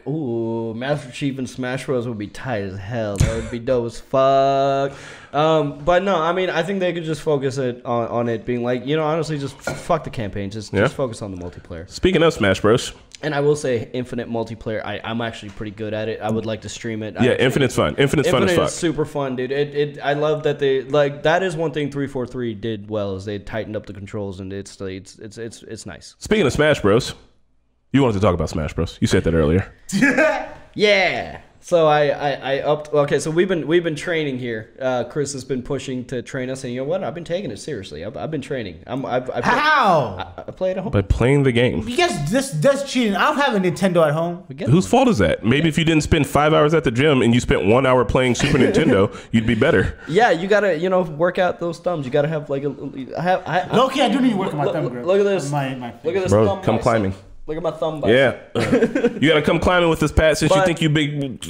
Master Chief and Smash Bros would be tight as hell. That would be dope as fuck. But no, I mean, I think they could just focus it on it being like, honestly, just fuck the campaign. Just focus on the multiplayer. Speaking of Smash Bros. And I will say, Infinite multiplayer, I'm actually pretty good at it. I would like to stream it. Yeah, Infinite's fun. Infinite's fun as fuck. It's super fun, dude. I love that they that is one thing 343 did well is they tightened up the controls and it's nice. Speaking of Smash Bros. You wanted to talk about Smash Bros. You said that earlier. Yeah. So I upped. Okay, so we've been training here. Chris has been pushing to train us, and you know what? I've been taking it seriously. I've been training. How? I play at home. By playing the game. You guys, that's cheating. I don't have a Nintendo at home. Whose fault is that? Maybe if you didn't spend 5 hours at the gym and you spent 1 hour playing Super Nintendo, you'd be better. Yeah, you gotta work out those thumbs. You gotta have like a. Okay, I do need to work on my thumb grip. Look at this. Look at this. Bro, come climbing. Look at my thumb. Yeah. You gotta come climbing with this Pat since you think you big.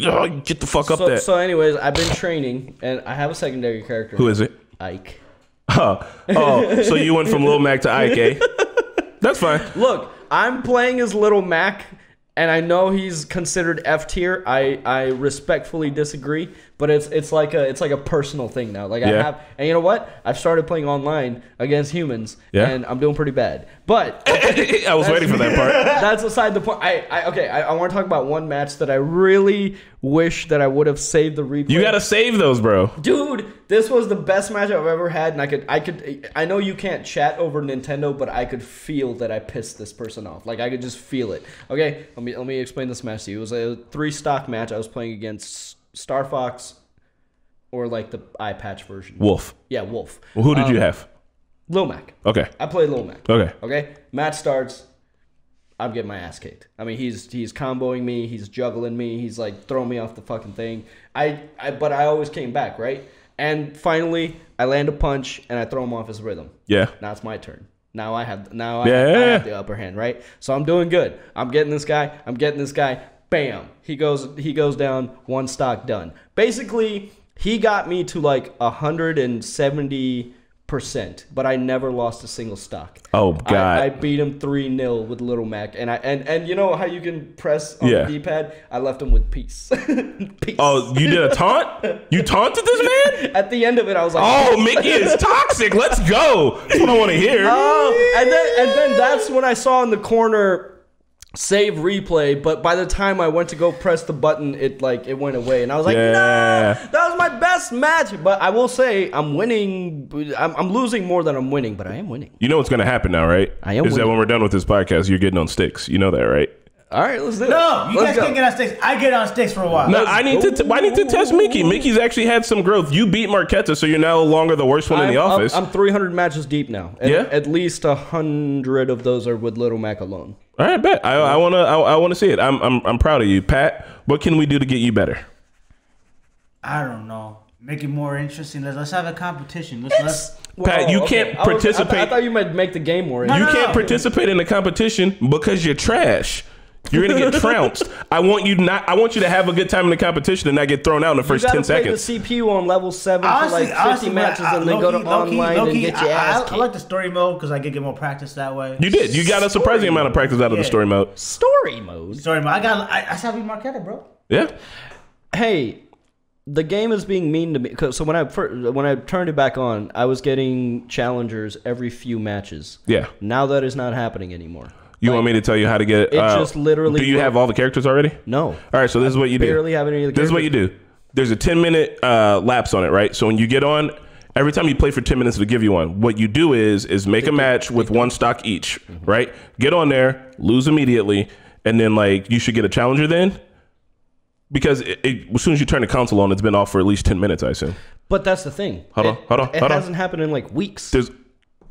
Get the fuck up there. So anyways, I've been training, and I have a secondary character. Who is it? Ike. Oh, so you went from Lil Mac to Ike, eh? That's fine. Look, I'm playing as Little Mac, and I know he's considered F tier. I respectfully disagree, but it's like a personal thing now. Like I have, and you know what? I've started playing online against humans, and I'm doing pretty bad. But I was waiting for that part. That's aside the point. I want to talk about one match that I really wish that I would have saved the replay. You gotta save those, bro. Dude, this was the best match I've ever had, and I know you can't chat over Nintendo, but I could feel that I pissed this person off. Like I could just feel it. Okay, let me explain this match to you. It was a 3-stock match. I was playing against Star Fox, or like the eye patch version. Wolf. Yeah, Wolf. Well, who did you have? Lil Mac. Okay. I played Lil Mac. Okay. Match starts. I'm getting my ass kicked. I mean, he's comboing me. He's juggling me. He's like throwing me off the fucking thing. But I always came back, right? And finally, I land a punch and I throw him off his rhythm. Yeah. Now it's my turn. Now I have the upper hand, right? So I'm doing good. I'm getting this guy. Bam. He goes down. 1 stock done. Basically, he got me to like 170 but I never lost a single stock. Oh God! I beat him 3-0 with Little Mac, and you know how you can press on the D-pad? I left him with peace. Peace. Oh, you did a taunt? You taunted this man? At the end of it, I was like, "Oh, Mickey is toxic. Let's go." That's what I want to hear. Oh, and then that's when I saw in the corner. Save replay, but by the time I went to go press the button, it went away, and I was like, "No, that was my best match." But I will say, I'm winning. I'm losing more than I'm winning, but I am winning. You know what's going to happen now, right? I am. Is that when we're done with this podcast, you're getting on sticks? You know that, right? All right, let's do it. No, you guys can't get on sticks. I get on sticks for a while. No, I need to test Mickey. Mickey's actually had some growth. You beat Marquetta, so you're no longer the worst one in the office. I'm 300 matches deep now. At least 100 of those are with Little Mac alone. All right, bet. I wanna see it. I'm proud of you, Pat. What can we do to get you better? I don't know. Make it more interesting. Let's have a competition. Pat, you can't participate. I thought you might make the game more interesting. You can't participate in the competition because you're trash. You're gonna get trounced. I want you to have a good time in the competition and not get thrown out in the first 10 seconds. You gotta play the CPU on level 7 for like 50 matches and then go to online and get your ass kicked. I like the story mode because I get more practice that way. You did. You got a surprising amount of practice out of the story mode. Story mode? Story mode. I saw Marquetta, bro. Yeah. Hey, the game is being mean to me. So when I turned it back on, I was getting challengers every few matches. Yeah. Now that is not happening anymore. You want me to tell you how to get it? Just literally. Do you have all the characters already? No. All right, so this is what you do. Barely have any of the characters. This is what you do. There's a 10-minute lapse on it, right? So when you get on, every time you play for 10 minutes, it'll give you one. What you do is make a match with one stock each, right? Get on there, lose immediately, and then you should get a challenger then. Because as soon as you turn the console on, it's been off for at least 10 minutes, I assume. But that's the thing. Hold on. It hasn't happened in weeks. It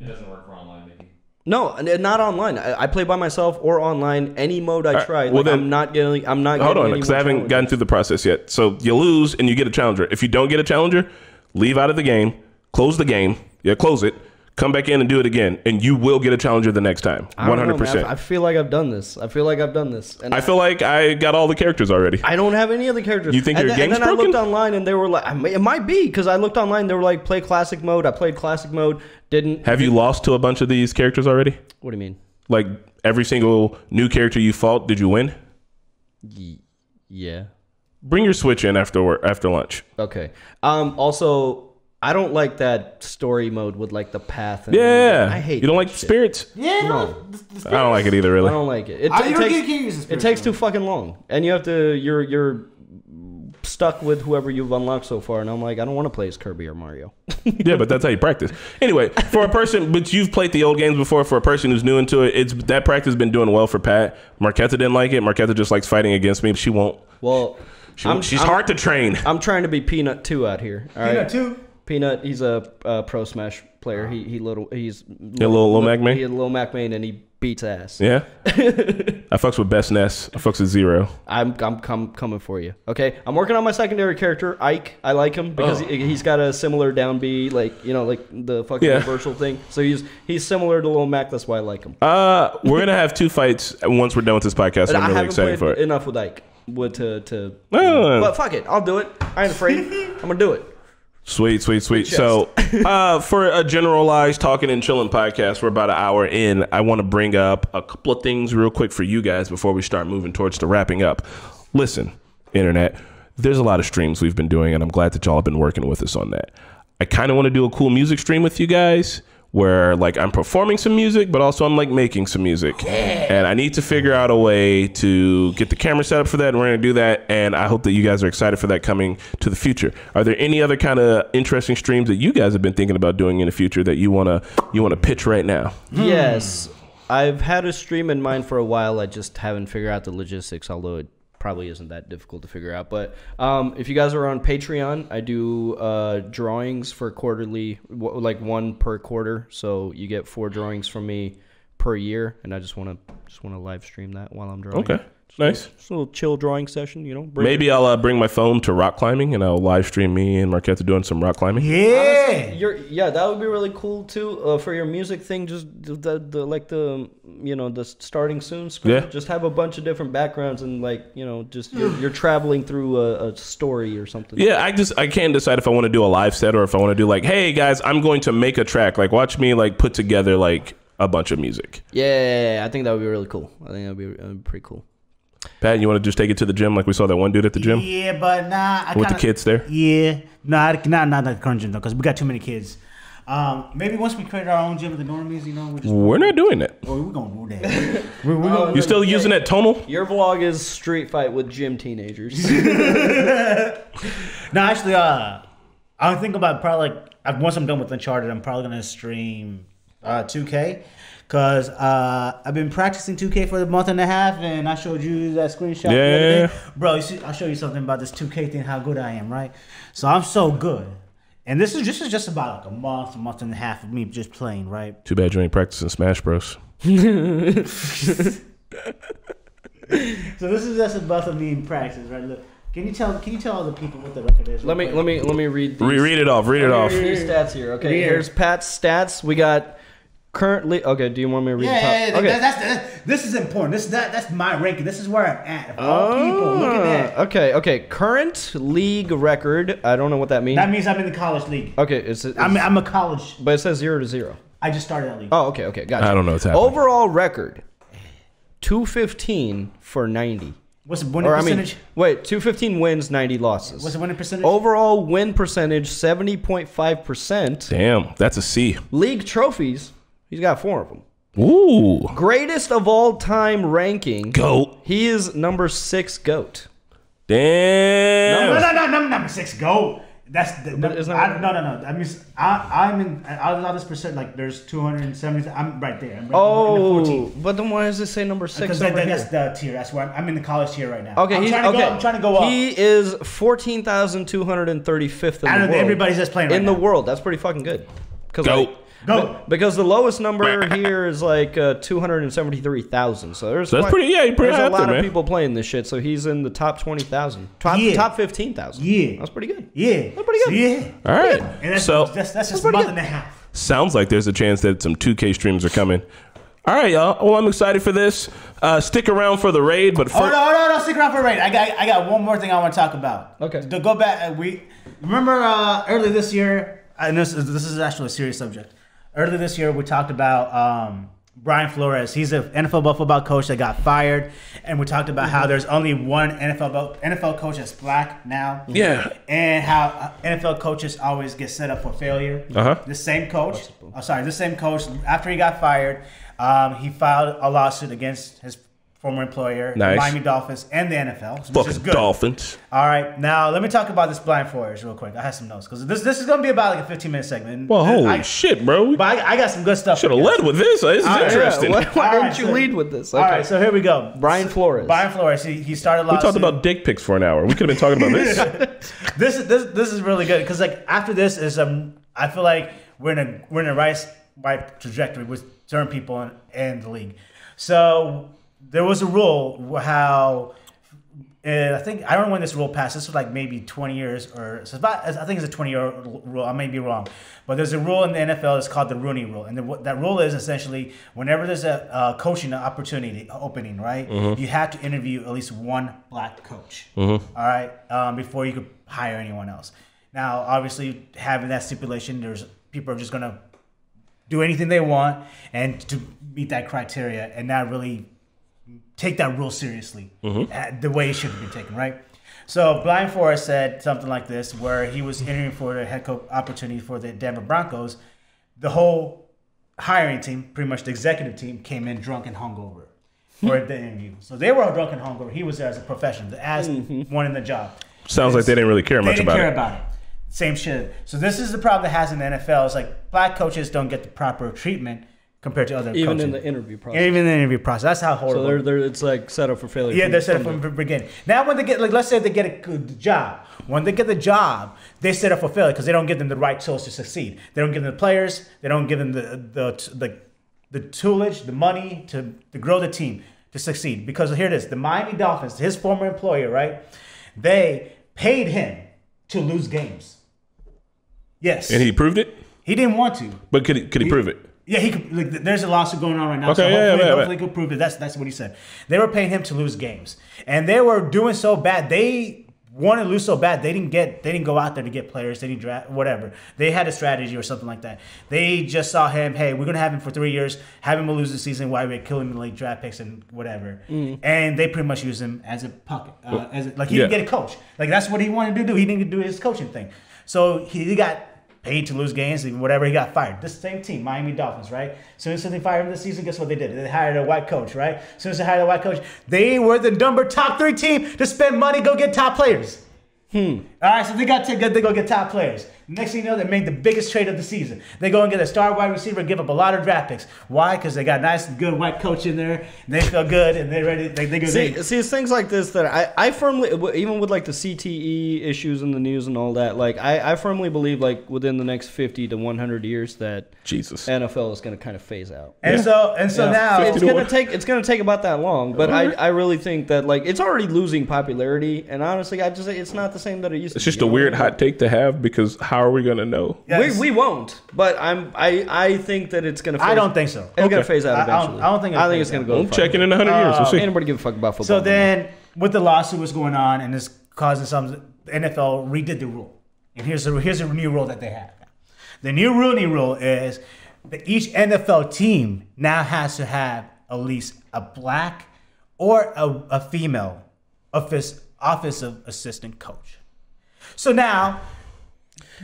doesn't work for online, maybe. No, not online. I play by myself or online. Any mode I try. Well, I'm not getting. Hold on, because I haven't gotten through the process yet. So you lose and you get a challenger. If you don't get a challenger, leave out of the game, close the game. Yeah, close it. Come back in and do it again, and you will get a challenger the next time. 100%. I feel like I've done this. And I feel like I got all the characters already. I don't have any of the characters. You think your game's broken? And then I looked online, and they were like, it might be, because I looked online, they were like, play classic mode. I played classic mode. Have you lost to a bunch of these characters already? What do you mean? Like, every single new character you fought, did you win? Yeah. Bring your Switch in after lunch. Okay. Also, I don't like that story mode with the path. I hate. You don't like the spirits? Yeah, no. I don't like it either. Really, I don't like it. It takes too fucking long, and you have to. You're stuck with whoever you've unlocked so far, and I'm like, I don't want to play as Kirby or Mario. Yeah, but that's how you practice. Anyway, for a person, but you've played the old games before. For a person who's new into it, that practice has been doing well for Pat. Marquetta didn't like it. Marquetta just likes fighting against me. She won't. Well, she's hard to train. I'm trying to be Peanut 2 out here. All right? Peanut 2. Peanut, he's a Pro Smash player. He's little Mac main. He's a little Mac main, and he beats ass. Yeah. I fucks with Best Ness. I fucks with Zero. I'm coming for you. Okay, I'm working on my secondary character, Ike. I like him because he's got a similar down B, like the fucking reversal thing. So he's similar to Lil Mac. That's why I like him. We're gonna have 2 fights once we're done with this podcast. So I'm really excited for it. Enough with Ike. But fuck it, I'll do it. I ain't afraid. I'm gonna do it. Sweet. So, for a generalized talking and chilling podcast, we're about an hour in. I want to bring up a couple of things real quick for you guys before we start moving towards the wrapping up. Listen, internet, there's a lot of streams we've been doing, and I'm glad that y'all have been working with us on that. I kind of want to do a cool music stream with you guys where I'm performing some music, but also I'm making some music. And I need to figure out a way to get the camera set up for that. And we're going to do that. And I hope that you guys are excited for that coming to the future. Are there any other kind of interesting streams that you guys have been thinking about doing in the future that you want to pitch right now? Yes. I've had a stream in mind for a while. I just haven't figured out the logistics, although it probably isn't that difficult to figure out. But if you guys are on Patreon, I do drawings for quarterly, like 1 per quarter. So you get 4 drawings from me per year, and I just want to live stream that while I'm drawing. Okay. Nice. Just a little chill drawing session, you know. Maybe I'll bring my phone to rock climbing, and I'll live stream me and Marquette doing some rock climbing. Yeah. Honestly, that would be really cool too for your music thing. Just the starting soon screen. Yeah. Just have a bunch of different backgrounds and just you're traveling through a story or something. Yeah, I can't decide if I want to do a live set or if I want to do like, hey guys, I'm going to make a track. Like, watch me like put together like a bunch of music. Yeah, I think that would be really cool. I think that'd be pretty cool. Pat, you want to just take it to the gym like we saw that one dude at the gym? Yeah, but nah. With the kids there? Yeah. Not the current gym, though, because we got too many kids. Maybe once we create our own gym with the Normies, you know. We're not doing that. Oh, we're going to do that. we're gonna, you still using that tonal? Your vlog is street fight with gym teenagers. No, actually, I think about probably once I'm done with Uncharted, I'm probably going to stream 2K. Because I've been practicing 2K for a month and a half, and I showed you that screenshot. Yeah. Bro, you see, I'll show you something about this 2K thing, how good I am, right? So I'm so good. And this is just about like a month and a half of me just playing, right? Too bad you ain't practicing Smash Bros. So this is just about me in practice, right? Look, can you tell all the people what the record is? Let me read these. Read it off. Read it off. These stats here. Okay, here's Pat's stats. We got currently. Okay, do you want me to read the top? Yeah. Okay. This is important. That's my ranking. This is where I'm at. Of all people, look at that. Okay. Current league record. I don't know what that means. That means I'm in the college league. Okay, I'm a college. But it says 0-0. I just started that league. Oh, okay, gotcha. I don't know what's happening. Overall record, 215 for 90. What's the winning percentage? 215 wins, 90 losses. What's the winning percentage? Overall win percentage, 70.5%. Damn, that's a C. League trophies, he's got 4 of them. Ooh. Greatest of all time ranking. GOAT. He is number 6 GOAT. Damn. No, number 6 GOAT. That's the no. That means I'm in out of all this percent. Like there's 270. I'm right there. I'm in the 14th. But then why does it say number 6? Because that's the tier. That's where I'm in the college tier right now. Okay, I'm trying to go up. He is 14,235th in out the of world. Everybody's just playing right in now. the world. That's pretty fucking good. GOAT. Go. Because the lowest number here is like 273,000. So there's that's pretty. Yeah, pretty. There's a lot of people playing this shit. So he's in the top 20,000, top 15,000. Yeah, that's pretty good. Yeah, that's pretty good. Yeah. All right. And that's just a month and a half. Sounds like there's a chance that some 2K streams are coming. All right, y'all. Well, I'm excited for this. Stick around for the raid, but first... no, stick around for the raid. I got one more thing I want to talk about. Okay. To go back, we remember earlier this year, and this is actually a serious subject. Earlier this year, we talked about Brian Flores. He's an NFL football coach that got fired, and we talked about how there's only one NFL coach that's black now. Yeah. And how NFL coaches always get set up for failure. This same coach, after he got fired, he filed a lawsuit against his former employer, the Miami Dolphins, and the NFL, which is good. Dolphins. All right, now let me talk about this Brian Flores real quick. I have some notes because this is going to be about like a 15-minute segment. Well, holy shit, bro! But I got some good stuff. Should have led with this. This is interesting. Yeah. Why didn't you lead with this? Okay. All right, so here we go. Brian Flores. He started a lawsuit. We talked about dick pics for an hour. We could have been talking about this. This is really good because like after this is I feel like we're in a right trajectory with certain people in the league. So there was a rule how I don't know when this rule passed. This was like maybe 20 years I think it's a 20-year rule. I may be wrong, but there's a rule in the NFL. It's called the Rooney Rule, and that rule is essentially whenever there's a coaching opportunity opening, right? You have to interview at least one black coach, all right, before you could hire anyone else. Now, obviously, having that stipulation, people are just gonna do anything they want and to meet that criteria and not really take that rule seriously the way it should have been taken, right? So Brian Flores said something like this, where he was interviewing for the head coach opportunity for the Denver Broncos. The whole hiring team, pretty much the executive team, came in drunk and hungover for the interview. So they were all drunk and hungover. He was there as a professional, as wanting the job. Sounds like they didn't really care much about it. They didn't care about it. Same shit. So this is the problem that has in the NFL. It's like black coaches don't get the proper treatment compared to other coaches. Even in the interview process. Even in the interview process. That's how horrible. So it's like set up for failure. Yeah, they're set up from the beginning. Now when they get, like, let's say they get a good job. When they get the job, they set up for failure because they don't give them the right tools to succeed. They don't give them the players. They don't give them the toolage, the money to grow the team, to succeed. Because here it is, the Miami Dolphins, his former employer, right? They paid him to lose games. Yes. And he proved it? He didn't want to. But could he prove it? Yeah, he could. Like, there's a lawsuit going on right now. Okay, so hopefully he could prove it. That's what he said. They were paying him to lose games, and they were doing so bad. They wanted to lose so bad. They didn't go out there to get players. They didn't draft whatever. They had a strategy or something like that. They just saw him. Hey, we're gonna have him for 3 years. Have him lose the season while we're killing the late draft picks and whatever. And they pretty much used him as a pocket, he didn't get a coach. Like that's what he wanted to do. He didn't do his coaching thing. So he got paid to lose games, and whatever, he got fired. This same team, Miami Dolphins, right? As soon as they fired him this season, guess what they did? They hired a white coach, right? As soon as they hired a white coach, they were the top 3 team to spend money, go get top players. All right, so they go get top players. Next thing you know, they made the biggest trade of the season. They go and get a star wide receiver, give up a lot of draft picks. Why? Because they got a nice, good white coach in there. They feel good, and they're ready. See, it's things like this that I firmly, even with like the CTE issues in the news and all that, like I firmly believe like within the next 50 to 100 years that NFL is going to kind of phase out. And so now it's going to take about that long. But I really think that like it's already losing popularity, and honestly, it's not the same that it used to be. It's just a weird hot take to have, because how are we going to know? Yes. We won't, but I think that it's going to. I don't think so. It's going to phase out eventually. I don't think. I think it's going to go. We'll check in 100 years. We'll see. Ain't nobody give a fuck about football. So then, with the lawsuit was going on, and this causing some, the NFL redid the rule, and here's a new rule that they have. The new rule is that each NFL team now has to have at least a black or a female offensive assistant coach. So now,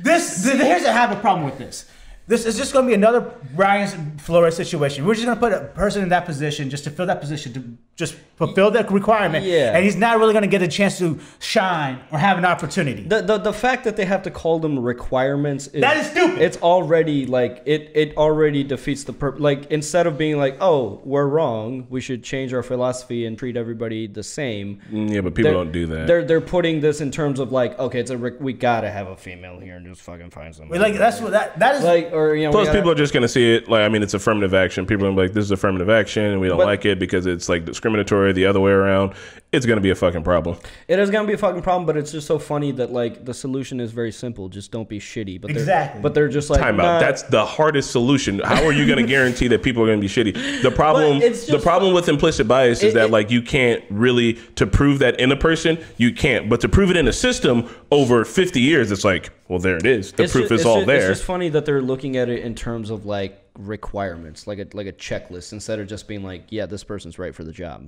here's I have a problem with this. This is just going to be another Brian Flores situation. We're just going to put a person in that position just to fill that position, to just fulfill that requirement. Yeah. And he's not really going to get a chance to shine or have an opportunity. The fact that they have to call them requirements that is stupid. It's already like it already defeats the purpose. Like, instead of being like, oh, we're wrong, we should change our philosophy and treat everybody the same. Yeah, but people don't do that. They're putting this in terms of like, okay, we gotta have a female here and just fucking find somebody. Like that's what that is like. Or, you know, plus, people are just going to see it like, I mean, it's affirmative action. People are gonna be like, this is affirmative action, and we don't like it because it's like discriminatory the other way around. It's going to be a fucking problem. It is going to be a fucking problem, but it's just so funny that like the solution is very simple. Just don't be shitty. But they're just like, time out. That's the hardest solution. How are you going to guarantee that people are going to be shitty? The problem with implicit bias is that like you can't really, to prove that in a person, you can't. But to prove it in a system over 50 years, it's like, well, there it is. The proof is all there. It's just funny that they're looking at it in terms of like requirements, like a checklist, instead of just being like, yeah, this person's right for the job.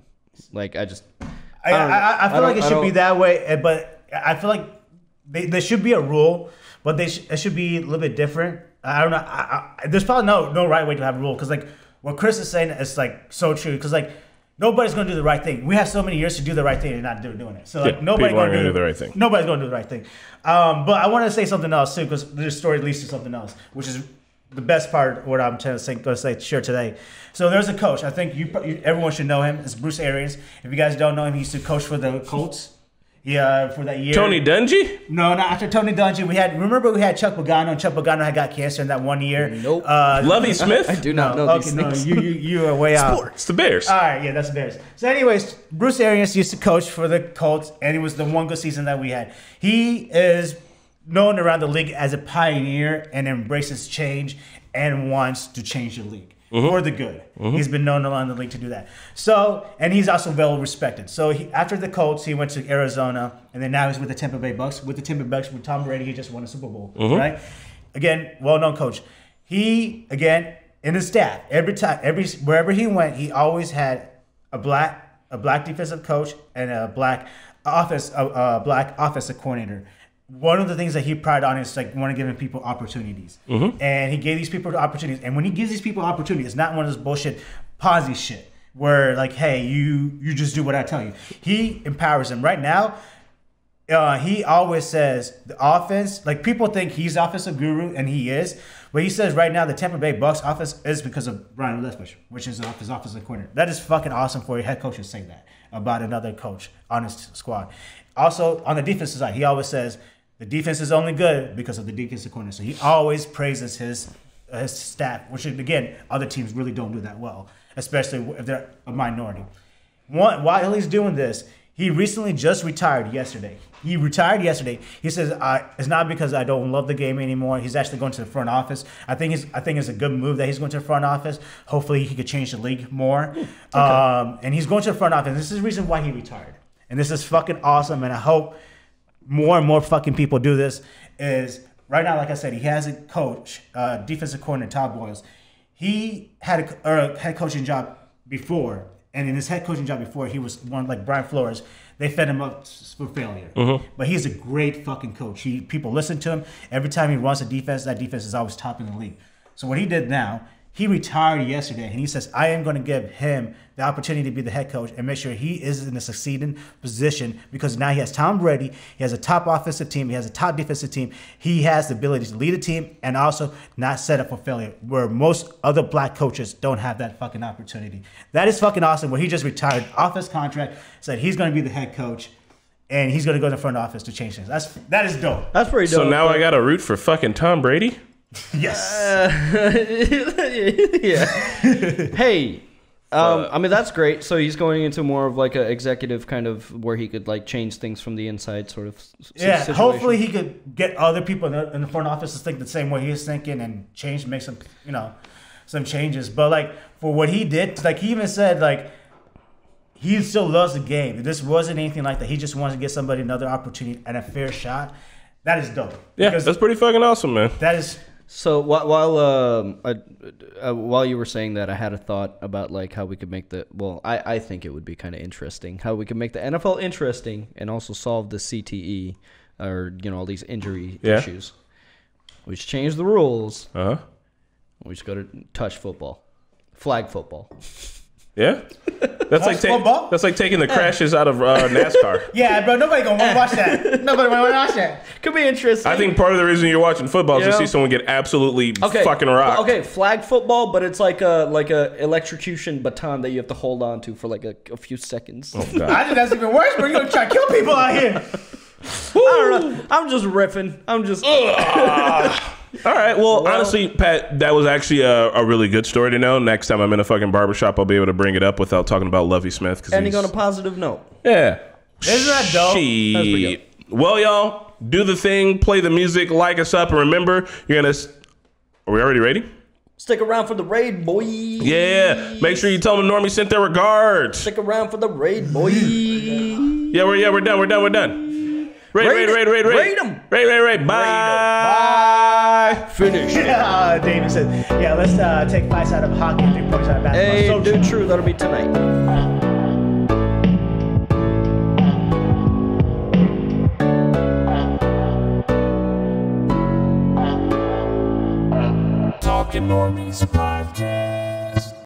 Like I feel like it should be that way, but I feel like there should be a rule, but it should be a little bit different. I don't know. There's probably no right way to have a rule, because like what Chris is saying is like so true, because like nobody's going to do the right thing. We have so many years to do the right thing and not doing it. So like nobody's going to do the right thing. Nobody's going to do the right thing. But I want to say something else too, because this story leads to something else, which is the best part of what I'm going to share today. So there's a coach. I think everyone should know him. It's Bruce Arians. If you guys don't know him, he used to coach for the Colts. Yeah, for that year. Tony Dungy? No, not after Tony Dungy. We had Chuck Pagano, and Chuck Pagano had got cancer in that 1 year. Nope. Lovey Smith? I do not know these things. You are way out. Sports. The Bears. All right, yeah, that's the Bears. So anyways, Bruce Arians used to coach for the Colts, and it was the one good season that we had. He is known around the league as a pioneer and embraces change and wants to change the league. For the good. He's been known around the league to do that. So, and he's also well respected. So after the Colts, he went to Arizona, and then now he's with the Tampa Bay Bucks. With the Tampa Bay Bucks, with Tom Brady, he just won a Super Bowl, right? Again, well-known coach. He, again, in his staff, wherever he went, he always had a black defensive coach and a black offensive coordinator. One of the things that he prided on is like wanting to give people opportunities, and he gave these people opportunities. And when he gives these people opportunities, it's not one of those bullshit Ponzi shit where like, hey, you just do what I tell you. He empowers them. Right now, he always says the offense. Like, people think he's offensive guru, and he is. But he says right now the Tampa Bay Bucks offense is because of Brian Leftwich, which is his offensive coordinator. That is fucking awesome for your head coach to say that about another coach on his squad. Also, on the defensive side, he always says the defense is only good because of the defensive coordinator. So he always praises his staff, which, again, other teams really don't do that well, especially if they're a minority. while he's doing this, he recently just retired yesterday. He retired yesterday. He says, it's not because I don't love the game anymore. He's actually going to the front office. I think it's a good move that he's going to the front office. Hopefully he could change the league more. Okay. And he's going to the front office. This is the reason why he retired. And this is fucking awesome. And I hope more and more fucking people do this. Is right now, like I said, he has a coach, defensive coordinator, Todd Boyles. He had a head coaching job before. And in his head coaching job before, he was one like Brian Flores. They fed him up for failure. Mm-hmm. But he's a great fucking coach. People listen to him. Every time he runs a defense, that defense is always top in the league. So what he did now, he retired yesterday, and he says, I am going to give him the opportunity to be the head coach and make sure he is in a succeeding position because now he has Tom Brady, he has a top offensive team, he has a top defensive team. He has the ability to lead a team and also not set up for failure, where most other black coaches don't have that fucking opportunity. That is fucking awesome, where he just retired off his contract, said he's going to be the head coach, and he's going to go to the front office to change things. That is dope. That's pretty dope. So now I got to root for fucking Tom Brady? Yes. Yeah. Hey, I mean, that's great. So he's going into more of like an executive kind of where he could like change things from the inside sort of situation. Hopefully he could get other people in the front office to think the same way he's thinking and make some, some changes. But like for what he did, like he even said like he still loves the game. This wasn't anything like that. He just wants to get somebody another opportunity and a fair shot. That is dope. Yeah, that's pretty fucking awesome, man. That is... So while you were saying that, I had a thought about like how we could make I think it would be kind of interesting how we could make the NFL interesting and also solve the CTE or all these injury issues. We just change the rules. We just go to touch football, flag football. Yeah, that's like taking the crashes out of NASCAR. Yeah, bro, nobody gonna want to watch that. Nobody want to watch that. Could be interesting. I think part of the reason you're watching football is to see someone get absolutely fucking rocked. Okay, flag football, but it's like a electrocution baton that you have to hold on to for like a few seconds. Oh, God. I think that's even worse, bro. You're gonna try to kill people out here. I don't know. I'm just riffing. I'm just. All right. Well, honestly, Pat, that was actually a really good story to know. Next time I'm in a fucking barbershop, I'll be able to bring it up without talking about Lovie Smith. Ending on a positive note. Yeah. Isn't that dope? That's pretty dope. Well, y'all, do the thing, play the music, like us up, and remember, you're going to... Are we already ready? Stick around for the raid, boy. Yeah. Make sure you tell them Normie sent their regards. Stick around for the raid, boy. Yeah, we're done. Raid them. Raid. Bye. Finish. Yeah, David said, let's take 5 out of hockey and 3 points out of basketball. Hey, dude, true. That'll be tonight. Talking Normies Podcast.